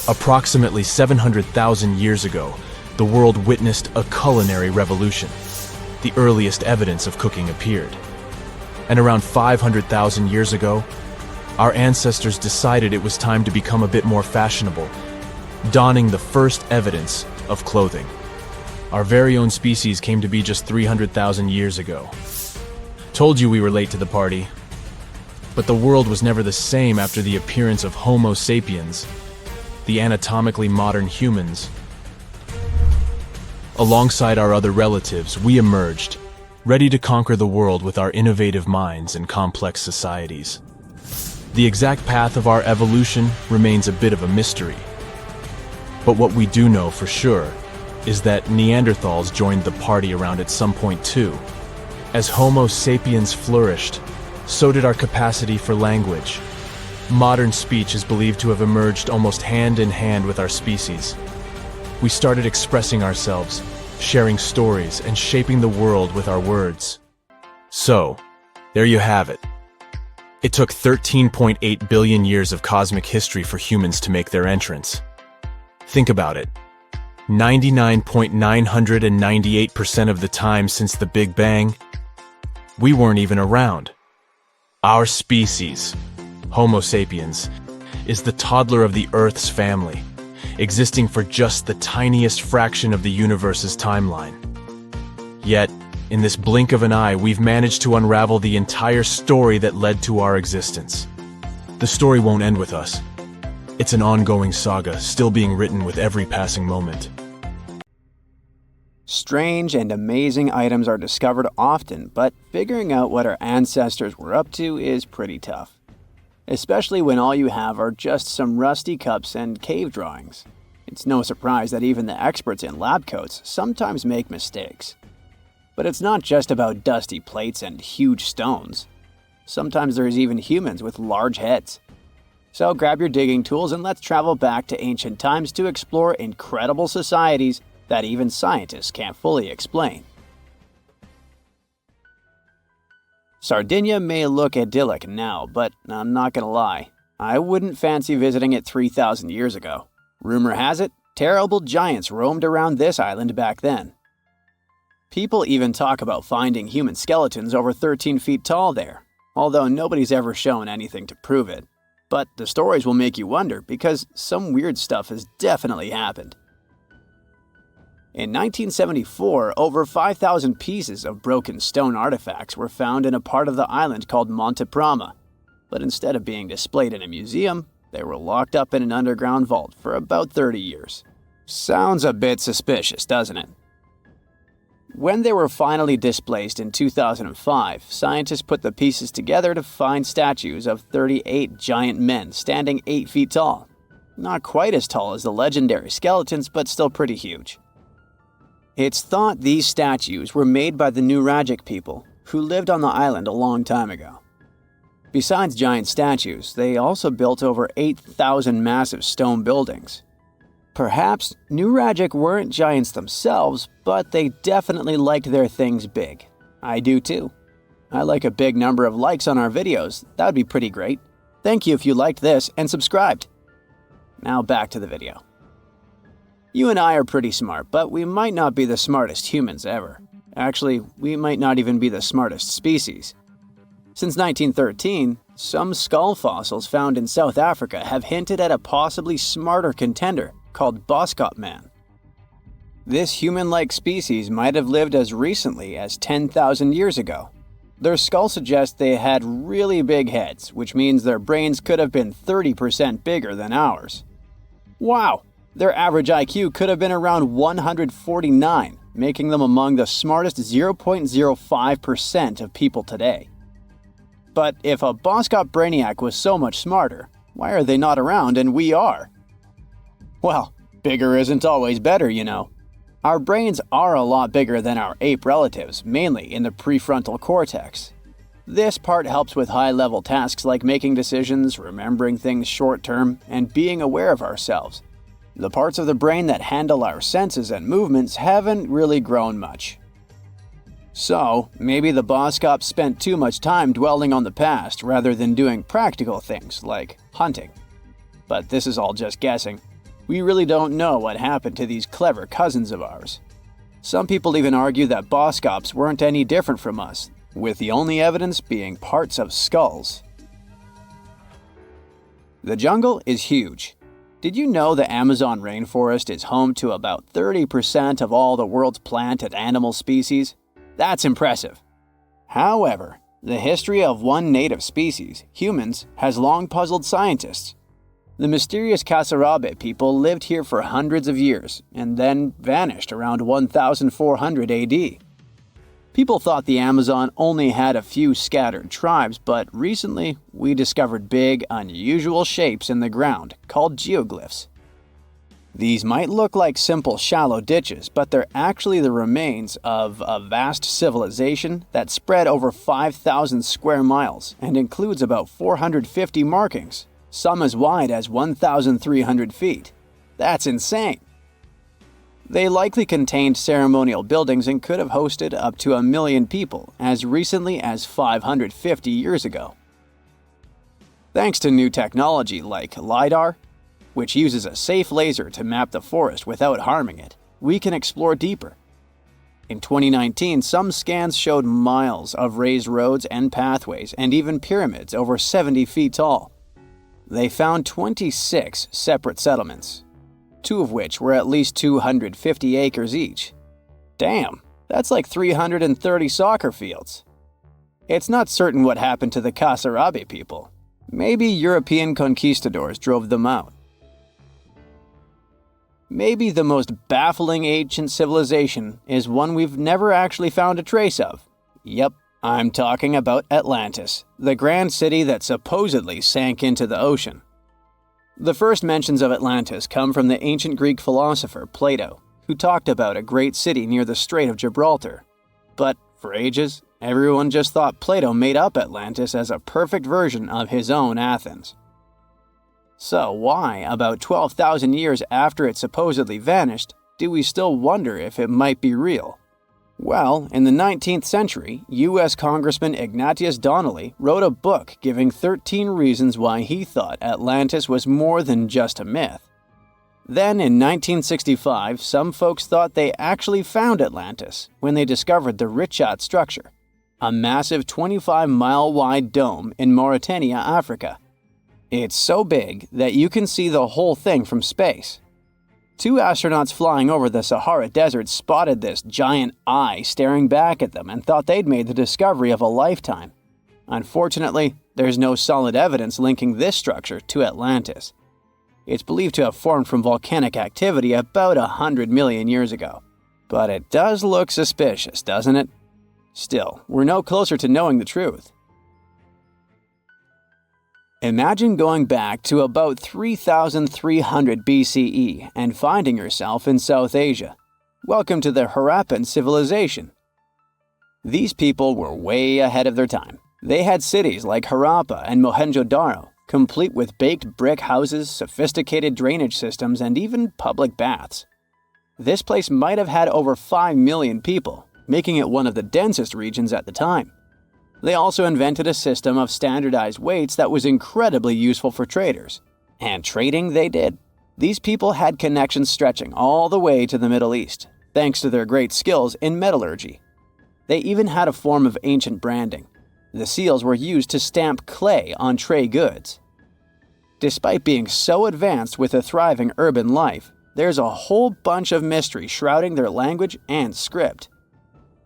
Approximately 700,000 years ago, the world witnessed a culinary revolution. The earliest evidence of cooking appeared. And around 500,000 years ago, our ancestors decided it was time to become a bit more fashionable, donning the first evidence of clothing. Our very own species came to be just 300,000 years ago. Told you we were late to the party. But the world was never the same after the appearance of Homo sapiens, the anatomically modern humans. Alongside our other relatives, we emerged, ready to conquer the world with our innovative minds and complex societies. The exact path of our evolution remains a bit of a mystery. But what we do know for sure is that Neanderthals joined the party around at some point too. As Homo sapiens flourished, so did our capacity for language. Modern speech is believed to have emerged almost hand in hand with our species. We started expressing ourselves, sharing stories, and shaping the world with our words. So, there you have it. It took 13.8 billion years of cosmic history for humans to make their entrance. Think about it. 99.998% of the time since the Big Bang, we weren't even around. Our species, Homo sapiens, is the toddler of the Earth's family, existing for just the tiniest fraction of the universe's timeline. Yet, in this blink of an eye, we've managed to unravel the entire story that led to our existence. The story won't end with us. It's an ongoing saga, still being written with every passing moment. Strange and amazing items are discovered often, but figuring out what our ancestors were up to is pretty tough. Especially when all you have are just some rusty cups and cave drawings. It's no surprise that even the experts in lab coats sometimes make mistakes. But it's not just about dusty plates and huge stones. Sometimes there's even humans with large heads. So grab your digging tools and let's travel back to ancient times to explore incredible societies that even scientists can't fully explain. Sardinia may look idyllic now, but I'm not gonna lie, I wouldn't fancy visiting it 3,000 years ago. Rumor has it, terrible giants roamed around this island back then. People even talk about finding human skeletons over 13 feet tall there, although nobody's ever shown anything to prove it. But the stories will make you wonder because some weird stuff has definitely happened. In 1974, over 5,000 pieces of broken stone artifacts were found in a part of the island called Monte Prama, but instead of being displayed in a museum, they were locked up in an underground vault for about 30 years. Sounds a bit suspicious, doesn't it? When they were finally displaced in 2005, scientists put the pieces together to find statues of 38 giant men standing 8 feet tall. Not quite as tall as the legendary skeletons, but still pretty huge. It's thought these statues were made by the Nuragic people, who lived on the island a long time ago. Besides giant statues, they also built over 8,000 massive stone buildings. Perhaps Nuragic weren't giants themselves, but they definitely liked their things big. I do too. I like a big number of likes on our videos. That'd be pretty great. Thank you if you liked this and subscribed. Now back to the video. You and I are pretty smart, but we might not be the smartest humans ever. Actually, we might not even be the smartest species. Since 1913, some skull fossils found in South Africa have hinted at a possibly smarter contender called Boskop Man. This human-like species might have lived as recently as 10,000 years ago. Their skull suggests they had really big heads, which means their brains could have been 30% bigger than ours. Wow! Their average IQ could have been around 149, making them among the smartest 0.05% of people today. But if a Boskop Brainiac was so much smarter, why are they not around and we are? Well, bigger isn't always better, you know. Our brains are a lot bigger than our ape relatives, mainly in the prefrontal cortex. This part helps with high-level tasks like making decisions, remembering things short-term, and being aware of ourselves. The parts of the brain that handle our senses and movements haven't really grown much. So, maybe the Boskops spent too much time dwelling on the past rather than doing practical things like hunting. But this is all just guessing. We really don't know what happened to these clever cousins of ours. Some people even argue that Boskops weren't any different from us, with the only evidence being parts of skulls. The jungle is huge. Did you know the Amazon rainforest is home to about 30% of all the world's plant and animal species? That's impressive. However, the history of one native species, humans, has long puzzled scientists. The mysterious Kasarabe people lived here for hundreds of years and then vanished around 1400 AD. People thought the Amazon only had a few scattered tribes, but recently we discovered big, unusual shapes in the ground called geoglyphs. These might look like simple shallow ditches, but they're actually the remains of a vast civilization that spread over 5,000 square miles and includes about 450 markings, some as wide as 1,300 feet. That's insane! They likely contained ceremonial buildings and could have hosted up to 1 million people as recently as 550 years ago. Thanks to new technology like LiDAR, which uses a safe laser to map the forest without harming it, we can explore deeper. In 2019, some scans showed miles of raised roads and pathways and even pyramids over 70 feet tall, they found 26 separate settlements, 2 of which were at least 250 acres each. Damn, that's like 330 soccer fields. It's not certain what happened to the Kasarabe people. Maybe European conquistadors drove them out. Maybe the most baffling ancient civilization is one we've never actually found a trace of. Yep, I'm talking about Atlantis, the grand city that supposedly sank into the ocean. The first mentions of Atlantis come from the ancient Greek philosopher Plato, who talked about a great city near the Strait of Gibraltar. But for ages, everyone just thought Plato made up Atlantis as a perfect version of his own Athens. So why, about 12,000 years after it supposedly vanished, do we still wonder if it might be real? Well, in the 19th century, U.S. Congressman Ignatius Donnelly wrote a book giving 13 reasons why he thought Atlantis was more than just a myth. Then, in 1965, some folks thought they actually found Atlantis when they discovered the Richat structure, a massive 25-mile-wide dome in Mauritania, Africa. It's so big that you can see the whole thing from space. 2 astronauts flying over the Sahara Desert spotted this giant eye staring back at them and thought they'd made the discovery of a lifetime. Unfortunately, there's no solid evidence linking this structure to Atlantis. It's believed to have formed from volcanic activity about 100 million years ago. But it does look suspicious, doesn't it? Still, we're no closer to knowing the truth. Imagine going back to about 3,300 BCE and finding yourself in South Asia. Welcome to the Harappan civilization. These people were way ahead of their time. They had cities like Harappa and Mohenjo-Daro, complete with baked brick houses, sophisticated drainage systems, and even public baths. This place might have had over 5 million people, making it one of the densest regions at the time. They also invented a system of standardized weights that was incredibly useful for traders. And trading they did. These people had connections stretching all the way to the Middle East, thanks to their great skills in metallurgy. They even had a form of ancient branding. The seals were used to stamp clay on trade goods. Despite being so advanced with a thriving urban life, there's a whole bunch of mystery shrouding their language and script.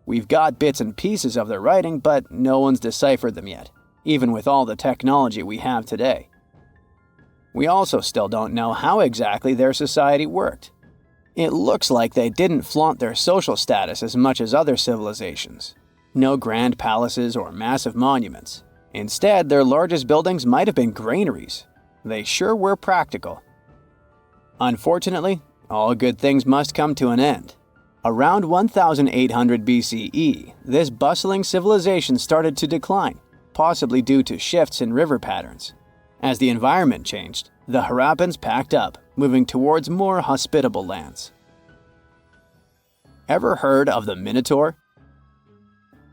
We've got bits and pieces of their writing, but no one's deciphered them yet, even with all the technology we have today. We also still don't know how exactly their society worked. It looks like they didn't flaunt their social status as much as other civilizations. No grand palaces or massive monuments. Instead, their largest buildings might have been granaries. They sure were practical. Unfortunately, all good things must come to an end. Around 1800 BCE, this bustling civilization started to decline, possibly due to shifts in river patterns. As the environment changed, the Harappans packed up, moving towards more hospitable lands. Ever heard of the Minotaur?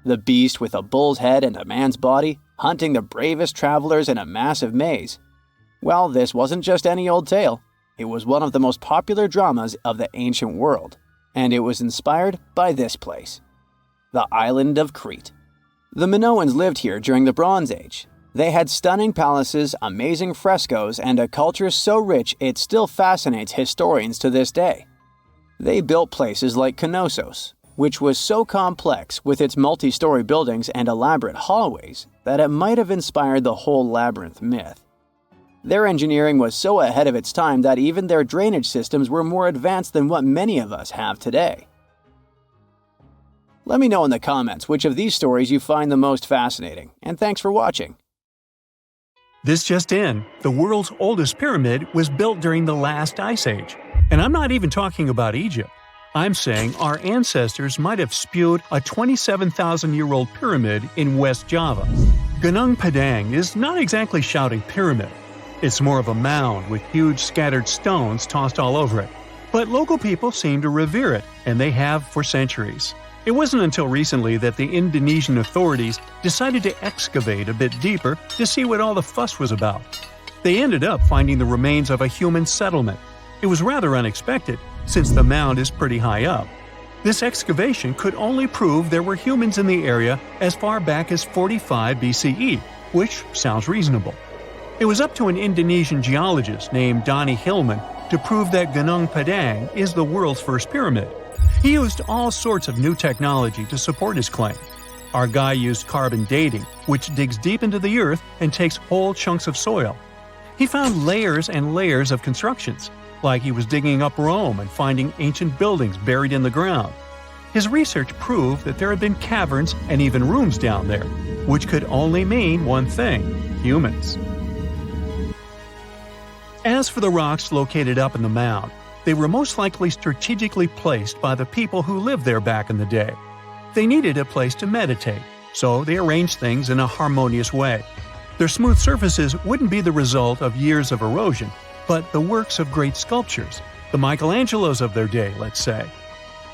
The beast with a bull's head and a man's body, hunting the bravest travelers in a massive maze. Well, this wasn't just any old tale. It was one of the most popular dramas of the ancient world. And it was inspired by this place, the island of Crete. The Minoans lived here during the Bronze Age. They had stunning palaces, amazing frescoes, and a culture so rich it still fascinates historians to this day. They built places like Knossos, which was so complex with its multi-story buildings and elaborate hallways that it might have inspired the whole labyrinth myth. Their engineering was so ahead of its time that even their drainage systems were more advanced than what many of us have today. Let me know in the comments which of these stories you find the most fascinating, and thanks for watching. This just in, the world's oldest pyramid was built during the last ice age. And I'm not even talking about Egypt. I'm saying our ancestors might have spewed a 27,000-year-old pyramid in West Java. Gunung Padang is not exactly shouting pyramid. It's more of a mound with huge scattered stones tossed all over it. But local people seem to revere it, and they have for centuries. It wasn't until recently that the Indonesian authorities decided to excavate a bit deeper to see what all the fuss was about. They ended up finding the remains of a human settlement. It was rather unexpected, since the mound is pretty high up. This excavation could only prove there were humans in the area as far back as 45 BCE, which sounds reasonable. It was up to an Indonesian geologist named Donnie Hillman to prove that Gunung Padang is the world's first pyramid. He used all sorts of new technology to support his claim. Our guy used carbon dating, which digs deep into the earth and takes whole chunks of soil. He found layers and layers of constructions, like he was digging up Rome and finding ancient buildings buried in the ground. His research proved that there had been caverns and even rooms down there, which could only mean one thing: humans. As for the rocks located up in the mound, they were most likely strategically placed by the people who lived there back in the day. They needed a place to meditate, so they arranged things in a harmonious way. Their smooth surfaces wouldn't be the result of years of erosion, but the works of great sculptures, the Michelangelos of their day, let's say.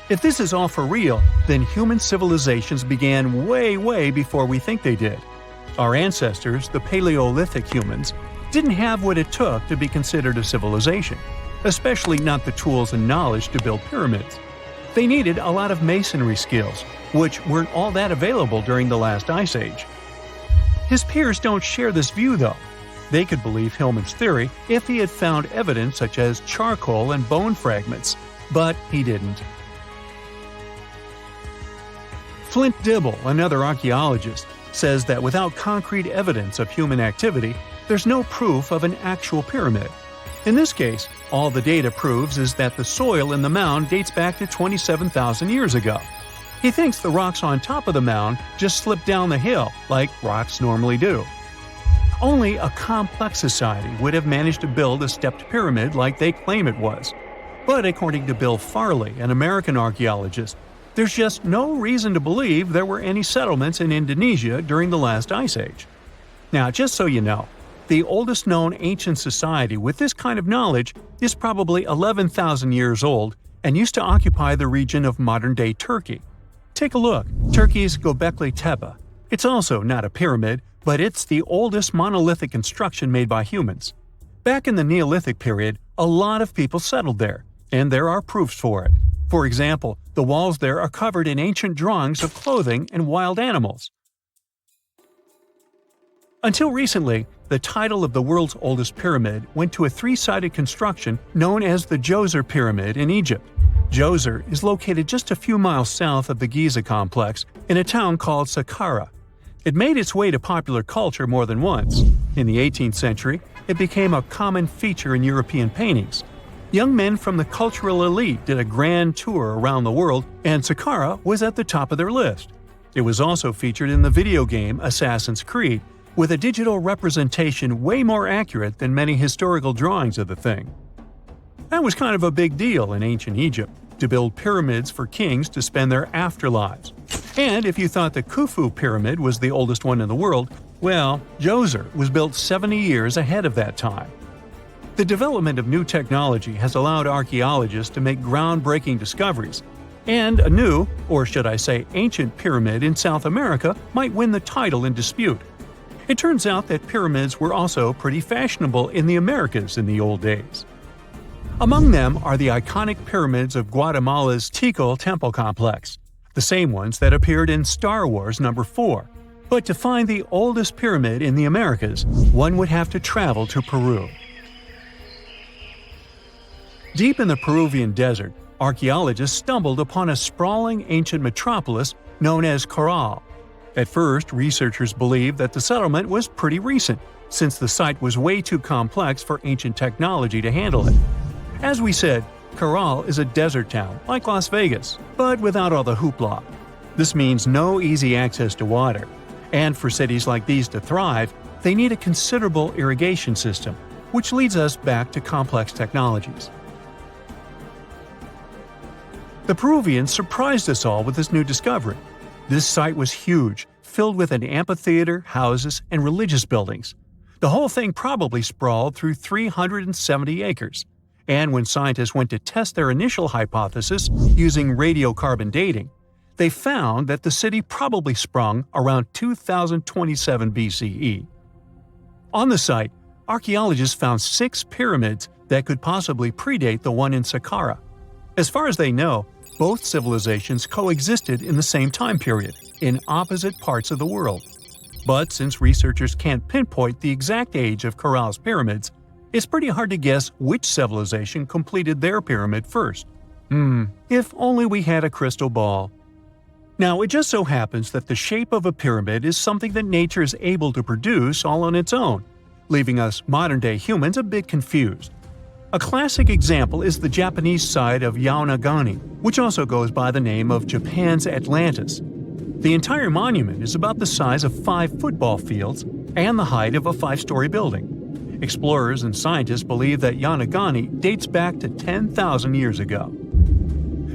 If this is all for real, then human civilizations began way before we think they did. Our ancestors, the Paleolithic humans, didn't have what it took to be considered a civilization, especially not the tools and knowledge to build pyramids. They needed a lot of masonry skills, which weren't all that available during the last ice age. His peers don't share this view, though. They could believe Hillman's theory if he had found evidence such as charcoal and bone fragments, but he didn't. Flint Dibble, another archaeologist, says that without concrete evidence of human activity, there's no proof of an actual pyramid. In this case, all the data proves is that the soil in the mound dates back to 27,000 years ago. He thinks the rocks on top of the mound just slipped down the hill, like rocks normally do. Only a complex society would have managed to build a stepped pyramid like they claim it was. But according to Bill Farley, an American archaeologist, there's just no reason to believe there were any settlements in Indonesia during the last ice age. Now, just so you know, the oldest known ancient society with this kind of knowledge is probably 11,000 years old and used to occupy the region of modern-day Turkey. Take a look, Turkey's Göbekli Tepe. It's also not a pyramid, but it's the oldest monolithic construction made by humans. Back in the Neolithic period, a lot of people settled there, and there are proofs for it. For example, the walls there are covered in ancient drawings of clothing and wild animals. Until recently, the title of the world's oldest pyramid went to a three-sided construction known as the Djoser Pyramid in Egypt. Djoser is located just a few miles south of the Giza complex in a town called Saqqara. It made its way to popular culture more than once. In the 18th century, it became a common feature in European paintings. Young men from the cultural elite did a grand tour around the world, and Saqqara was at the top of their list. It was also featured in the video game Assassin's Creed, with a digital representation way more accurate than many historical drawings of the thing. That was kind of a big deal in ancient Egypt, to build pyramids for kings to spend their afterlives. And if you thought the Khufu pyramid was the oldest one in the world, well, Djoser was built 70 years ahead of that time. The development of new technology has allowed archaeologists to make groundbreaking discoveries, and a new, or should I say ancient pyramid in South America might win the title in dispute. It turns out that pyramids were also pretty fashionable in the Americas in the old days. Among them are the iconic pyramids of Guatemala's Tikal Temple Complex, the same ones that appeared in Star Wars No. 4. But to find the oldest pyramid in the Americas, one would have to travel to Peru. Deep in the Peruvian desert, archaeologists stumbled upon a sprawling ancient metropolis known as Caral. At first, researchers believed that the settlement was pretty recent, since the site was way too complex for ancient technology to handle it. As we said, Caral is a desert town, like Las Vegas, but without all the hoopla. This means no easy access to water. And for cities like these to thrive, they need a considerable irrigation system, which leads us back to complex technologies. The Peruvians surprised us all with this new discovery. This site was huge, filled with an amphitheater, houses, and religious buildings. The whole thing probably sprawled through 370 acres. And when scientists went to test their initial hypothesis using radiocarbon dating, they found that the city probably sprung around 2027 BCE. On the site, archaeologists found 6 pyramids that could possibly predate the one in Saqqara. As far as they know, both civilizations coexisted in the same time period, in opposite parts of the world. But since researchers can't pinpoint the exact age of Corral's pyramids, it's pretty hard to guess which civilization completed their pyramid first. If only we had a crystal ball. Now, it just so happens that the shape of a pyramid is something that nature is able to produce all on its own, leaving us modern-day humans a bit confused. A classic example is the Japanese side of Yaonagani, which also goes by the name of Japan's Atlantis. The entire monument is about the size of 5 football fields and the height of a 5-story building. Explorers and scientists believe that Yaonagani dates back to 10,000 years ago.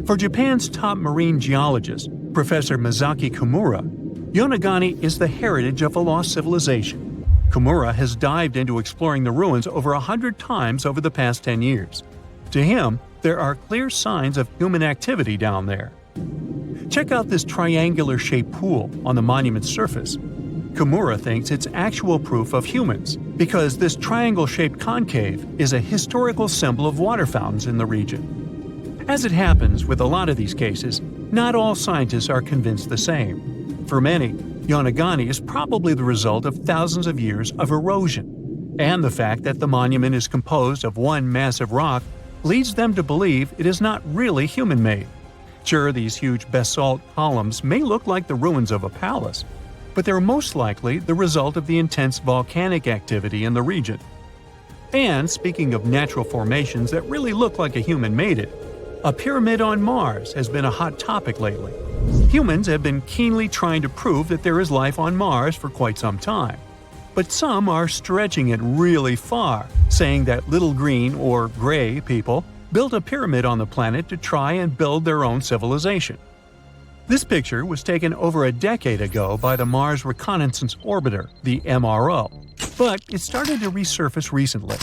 For Japan's top marine geologist, Professor Masaki Kimura, Yaonagani is the heritage of a lost civilization. Kimura has dived into exploring the ruins over 100 times over the past 10 years. To him, there are clear signs of human activity down there. Check out this triangular-shaped pool on the monument's surface. Kimura thinks it's actual proof of humans, because this triangle-shaped concave is a historical symbol of water fountains in the region. As it happens with a lot of these cases, not all scientists are convinced the same. For many, Yaonagani is probably the result of thousands of years of erosion, and the fact that the monument is composed of one massive rock leads them to believe it is not really human-made. Sure, these huge basalt columns may look like the ruins of a palace, but they're most likely the result of the intense volcanic activity in the region. And speaking of natural formations that really look like a human made it, a pyramid on Mars has been a hot topic lately. Humans have been keenly trying to prove that there is life on Mars for quite some time. But some are stretching it really far, saying that little green or gray people built a pyramid on the planet to try and build their own civilization. This picture was taken over a decade ago by the Mars Reconnaissance Orbiter, the MRO, but it started to resurface recently.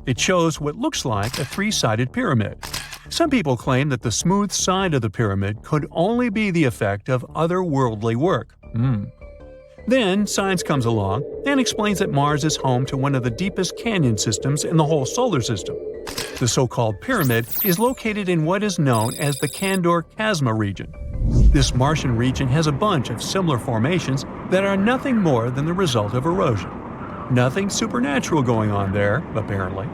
It shows what looks like a 3-sided pyramid. Some people claim that the smooth side of the pyramid could only be the effect of otherworldly work. Then science comes along and explains that Mars is home to one of the deepest canyon systems in the whole solar system. The so-called pyramid is located in what is known as the Kandor-Chasma region. This Martian region has a bunch of similar formations that are nothing more than the result of erosion. Nothing supernatural going on there, apparently.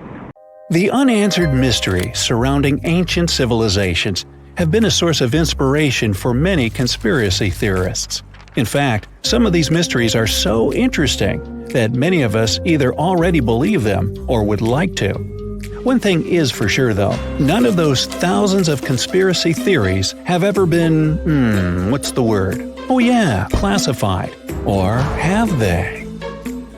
The unanswered mysteries surrounding ancient civilizations have been a source of inspiration for many conspiracy theorists. In fact, some of these mysteries are so interesting that many of us either already believe them or would like to. One thing is for sure though, none of those thousands of conspiracy theories have ever been, classified. Or have they?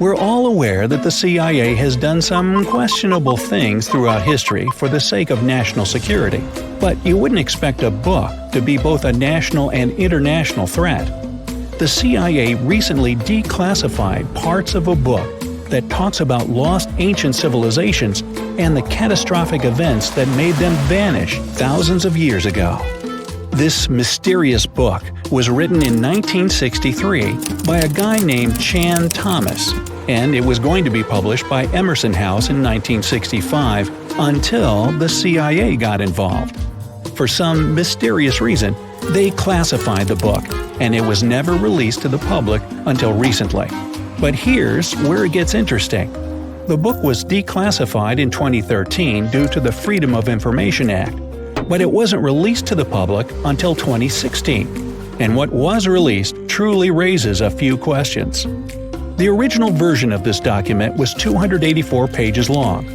We're all aware that the CIA has done some questionable things throughout history for the sake of national security, but you wouldn't expect a book to be both a national and international threat. The CIA recently declassified parts of a book that talks about lost ancient civilizations and the catastrophic events that made them vanish thousands of years ago. This mysterious book was written in 1963 by a guy named Chan Thomas, and it was going to be published by Emerson House in 1965 until the CIA got involved. For some mysterious reason, they classified the book, and it was never released to the public until recently. But here's where it gets interesting. The book was declassified in 2013 due to the Freedom of Information Act, but it wasn't released to the public until 2016, and what was released truly raises a few questions. The original version of this document was 284 pages long,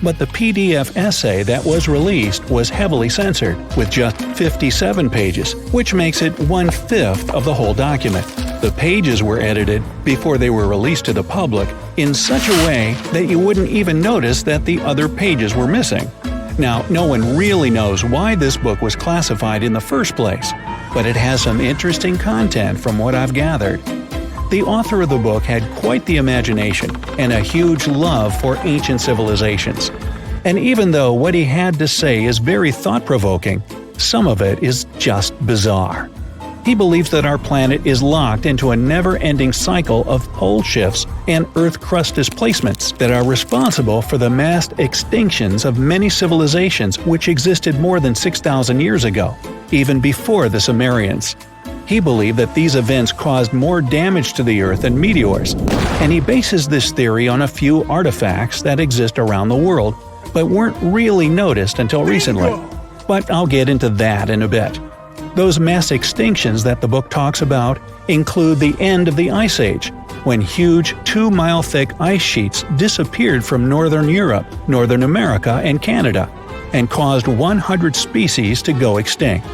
but the PDF essay that was released was heavily censored, with just 57 pages, which makes it 1/5 of the whole document. The pages were edited before they were released to the public in such a way that you wouldn't even notice that the other pages were missing. Now, no one really knows why this book was classified in the first place, but it has some interesting content from what I've gathered. The author of the book had quite the imagination and a huge love for ancient civilizations. And even though what he had to say is very thought-provoking, some of it is just bizarre. He believes that our planet is locked into a never-ending cycle of pole shifts and Earth crust displacements that are responsible for the mass extinctions of many civilizations which existed more than 6,000 years ago, even before the Sumerians. He believed that these events caused more damage to the Earth than meteors, and he bases this theory on a few artifacts that exist around the world, but weren't really noticed until recently. But I'll get into that in a bit. Those mass extinctions that the book talks about include the end of the Ice Age, when huge 2-mile-thick ice sheets disappeared from northern Europe, Northern America, and Canada, and caused 100 species to go extinct.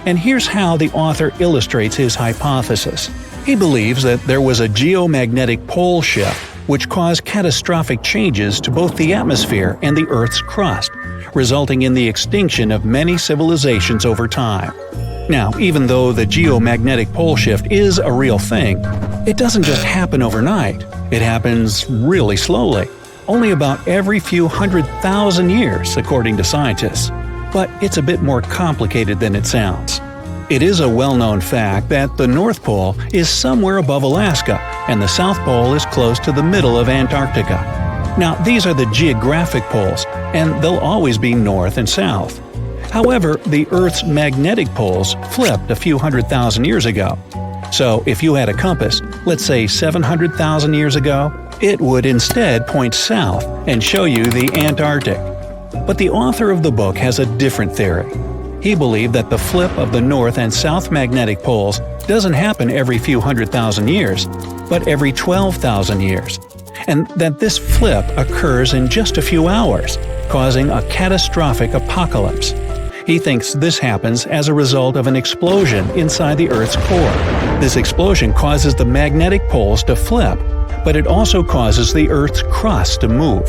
And here's how the author illustrates his hypothesis. He believes that there was a geomagnetic pole shift which caused catastrophic changes to both the atmosphere and the Earth's crust, resulting in the extinction of many civilizations over time. Now, even though the geomagnetic pole shift is a real thing, it doesn't just happen overnight. It happens really slowly, only about every few 100,000 years, according to scientists. But it's a bit more complicated than it sounds. It is a well-known fact that the North Pole is somewhere above Alaska, and the South Pole is close to the middle of Antarctica. Now, these are the geographic poles, and they'll always be north and south. However, the Earth's magnetic poles flipped a few 100,000 years ago. So if you had a compass, let's say 700,000 years ago, it would instead point south and show you the Antarctic. But the author of the book has a different theory. He believed that the flip of the north and south magnetic poles doesn't happen every few 100,000 years, but every 12,000 years, and that this flip occurs in just a few hours, causing a catastrophic apocalypse. He thinks this happens as a result of an explosion inside the Earth's core. This explosion causes the magnetic poles to flip, but it also causes the Earth's crust to move.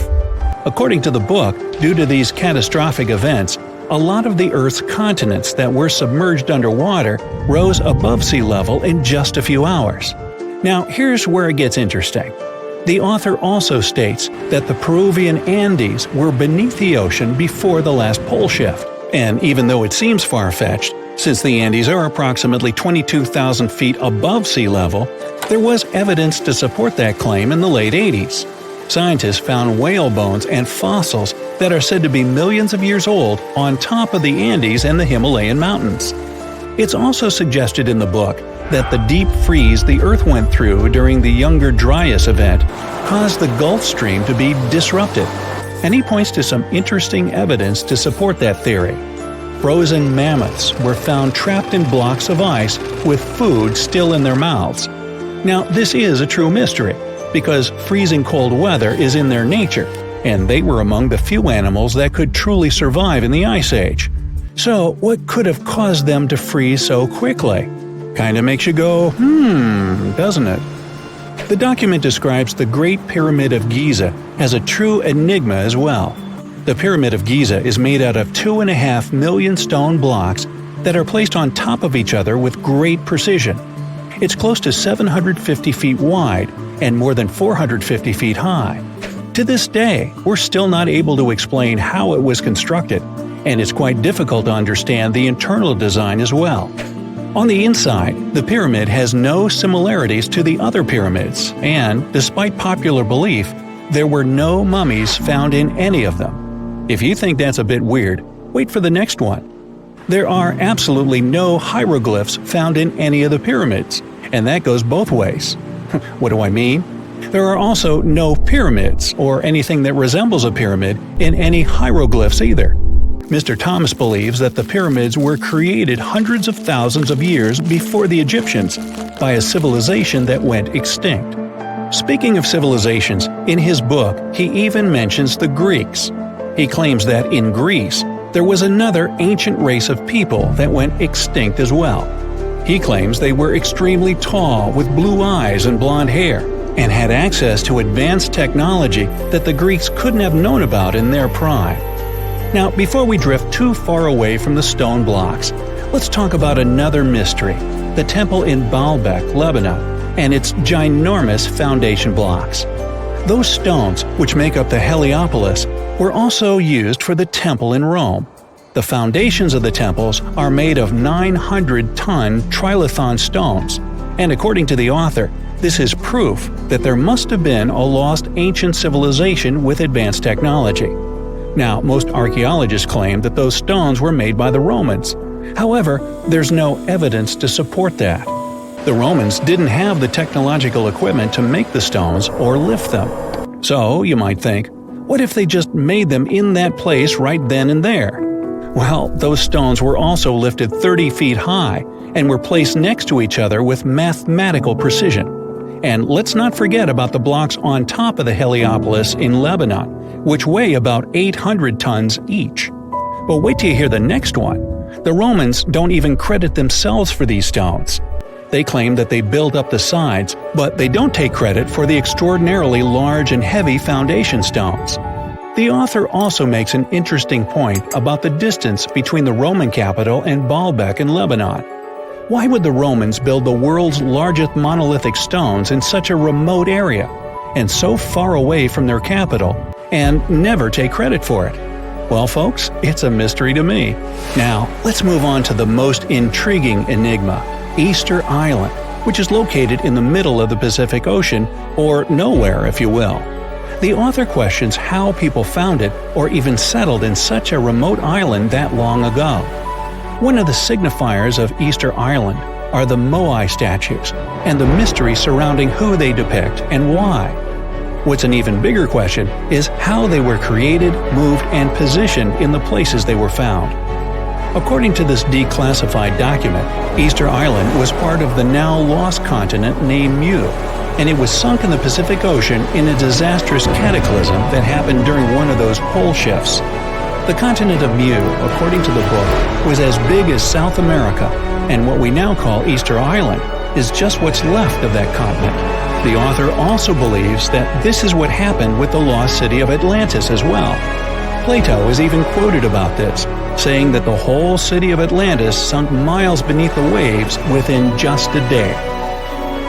According to the book, due to these catastrophic events, a lot of the Earth's continents that were submerged underwater rose above sea level in just a few hours. Now, here's where it gets interesting. The author also states that the Peruvian Andes were beneath the ocean before the last pole shift. And even though it seems far-fetched, since the Andes are approximately 22,000 feet above sea level, there was evidence to support that claim in the late 80s. Scientists found whale bones and fossils that are said to be millions of years old on top of the Andes and the Himalayan mountains. It's also suggested in the book that the deep freeze the Earth went through during the Younger Dryas event caused the Gulf Stream to be disrupted, and he points to some interesting evidence to support that theory. Frozen mammoths were found trapped in blocks of ice with food still in their mouths. Now, this is a true mystery, because freezing cold weather is in their nature, and they were among the few animals that could truly survive in the Ice Age. So, what could have caused them to freeze so quickly? Kinda makes you go, doesn't it? The document describes the Great Pyramid of Giza as a true enigma as well. The Pyramid of Giza is made out of 2.5 million stone blocks that are placed on top of each other with great precision. It's close to 750 feet wide and more than 450 feet high. To this day, we're still not able to explain how it was constructed, and it's quite difficult to understand the internal design as well. On the inside, the pyramid has no similarities to the other pyramids, and, despite popular belief, there were no mummies found in any of them. If you think that's a bit weird, wait for the next one. There are absolutely no hieroglyphs found in any of the pyramids, and that goes both ways. What do I mean? There are also no pyramids, or anything that resembles a pyramid, in any hieroglyphs either. Mr. Thomas believes that the pyramids were created hundreds of thousands of years before the Egyptians by a civilization that went extinct. Speaking of civilizations, in his book he even mentions the Greeks. He claims that in Greece, there was another ancient race of people that went extinct as well. He claims they were extremely tall with blue eyes and blonde hair, and had access to advanced technology that the Greeks couldn't have known about in their prime. Now, before we drift too far away from the stone blocks, let's talk about another mystery, the temple in Baalbek, Lebanon, and its ginormous foundation blocks. Those stones, which make up the Heliopolis, were also used for the temple in Rome. The foundations of the temples are made of 900-ton trilithon stones, and according to the author, this is proof that there must have been a lost ancient civilization with advanced technology. Now, most archaeologists claim that those stones were made by the Romans, However, there's no evidence to support that. The Romans didn't have the technological equipment to make the stones or lift them. So, you might think, what if they just made them in that place right then and there? Well, those stones were also lifted 30 feet high and were placed next to each other with mathematical precision. And let's not forget about the blocks on top of the Heliopolis in Lebanon, which weigh about 800 tons each. But wait till you hear the next one. The Romans don't even credit themselves for these stones. They claim that they built up the sides, but they don't take credit for the extraordinarily large and heavy foundation stones. The author also makes an interesting point about the distance between the Roman capital and Baalbek in Lebanon. Why would the Romans build the world's largest monolithic stones in such a remote area, and so far away from their capital, and never take credit for it? Well, folks, it's a mystery to me. Now, let's move on to the most intriguing enigma, Easter Island, which is located in the middle of the Pacific Ocean, or nowhere, if you will. The author questions how people found it or even settled in such a remote island that long ago. One of the signifiers of Easter Island are the Moai statues and the mystery surrounding who they depict and why. What's an even bigger question is how they were created, moved, and positioned in the places they were found. According to this declassified document, Easter Island was part of the now lost continent named Mu, and it was sunk in the Pacific Ocean in a disastrous cataclysm that happened during one of those pole shifts. The continent of Mu, according to the book, was as big as South America, and what we now call Easter Island is just what's left of that continent. The author also believes that this is what happened with the lost city of Atlantis as well. Plato is even quoted about this, saying that the whole city of Atlantis sunk miles beneath the waves within just a day.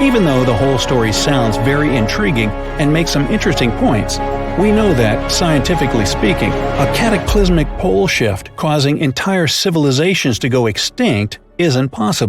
Even though the whole story sounds very intriguing and makes some interesting points, we know that, scientifically speaking, a cataclysmic pole shift causing entire civilizations to go extinct isn't possible.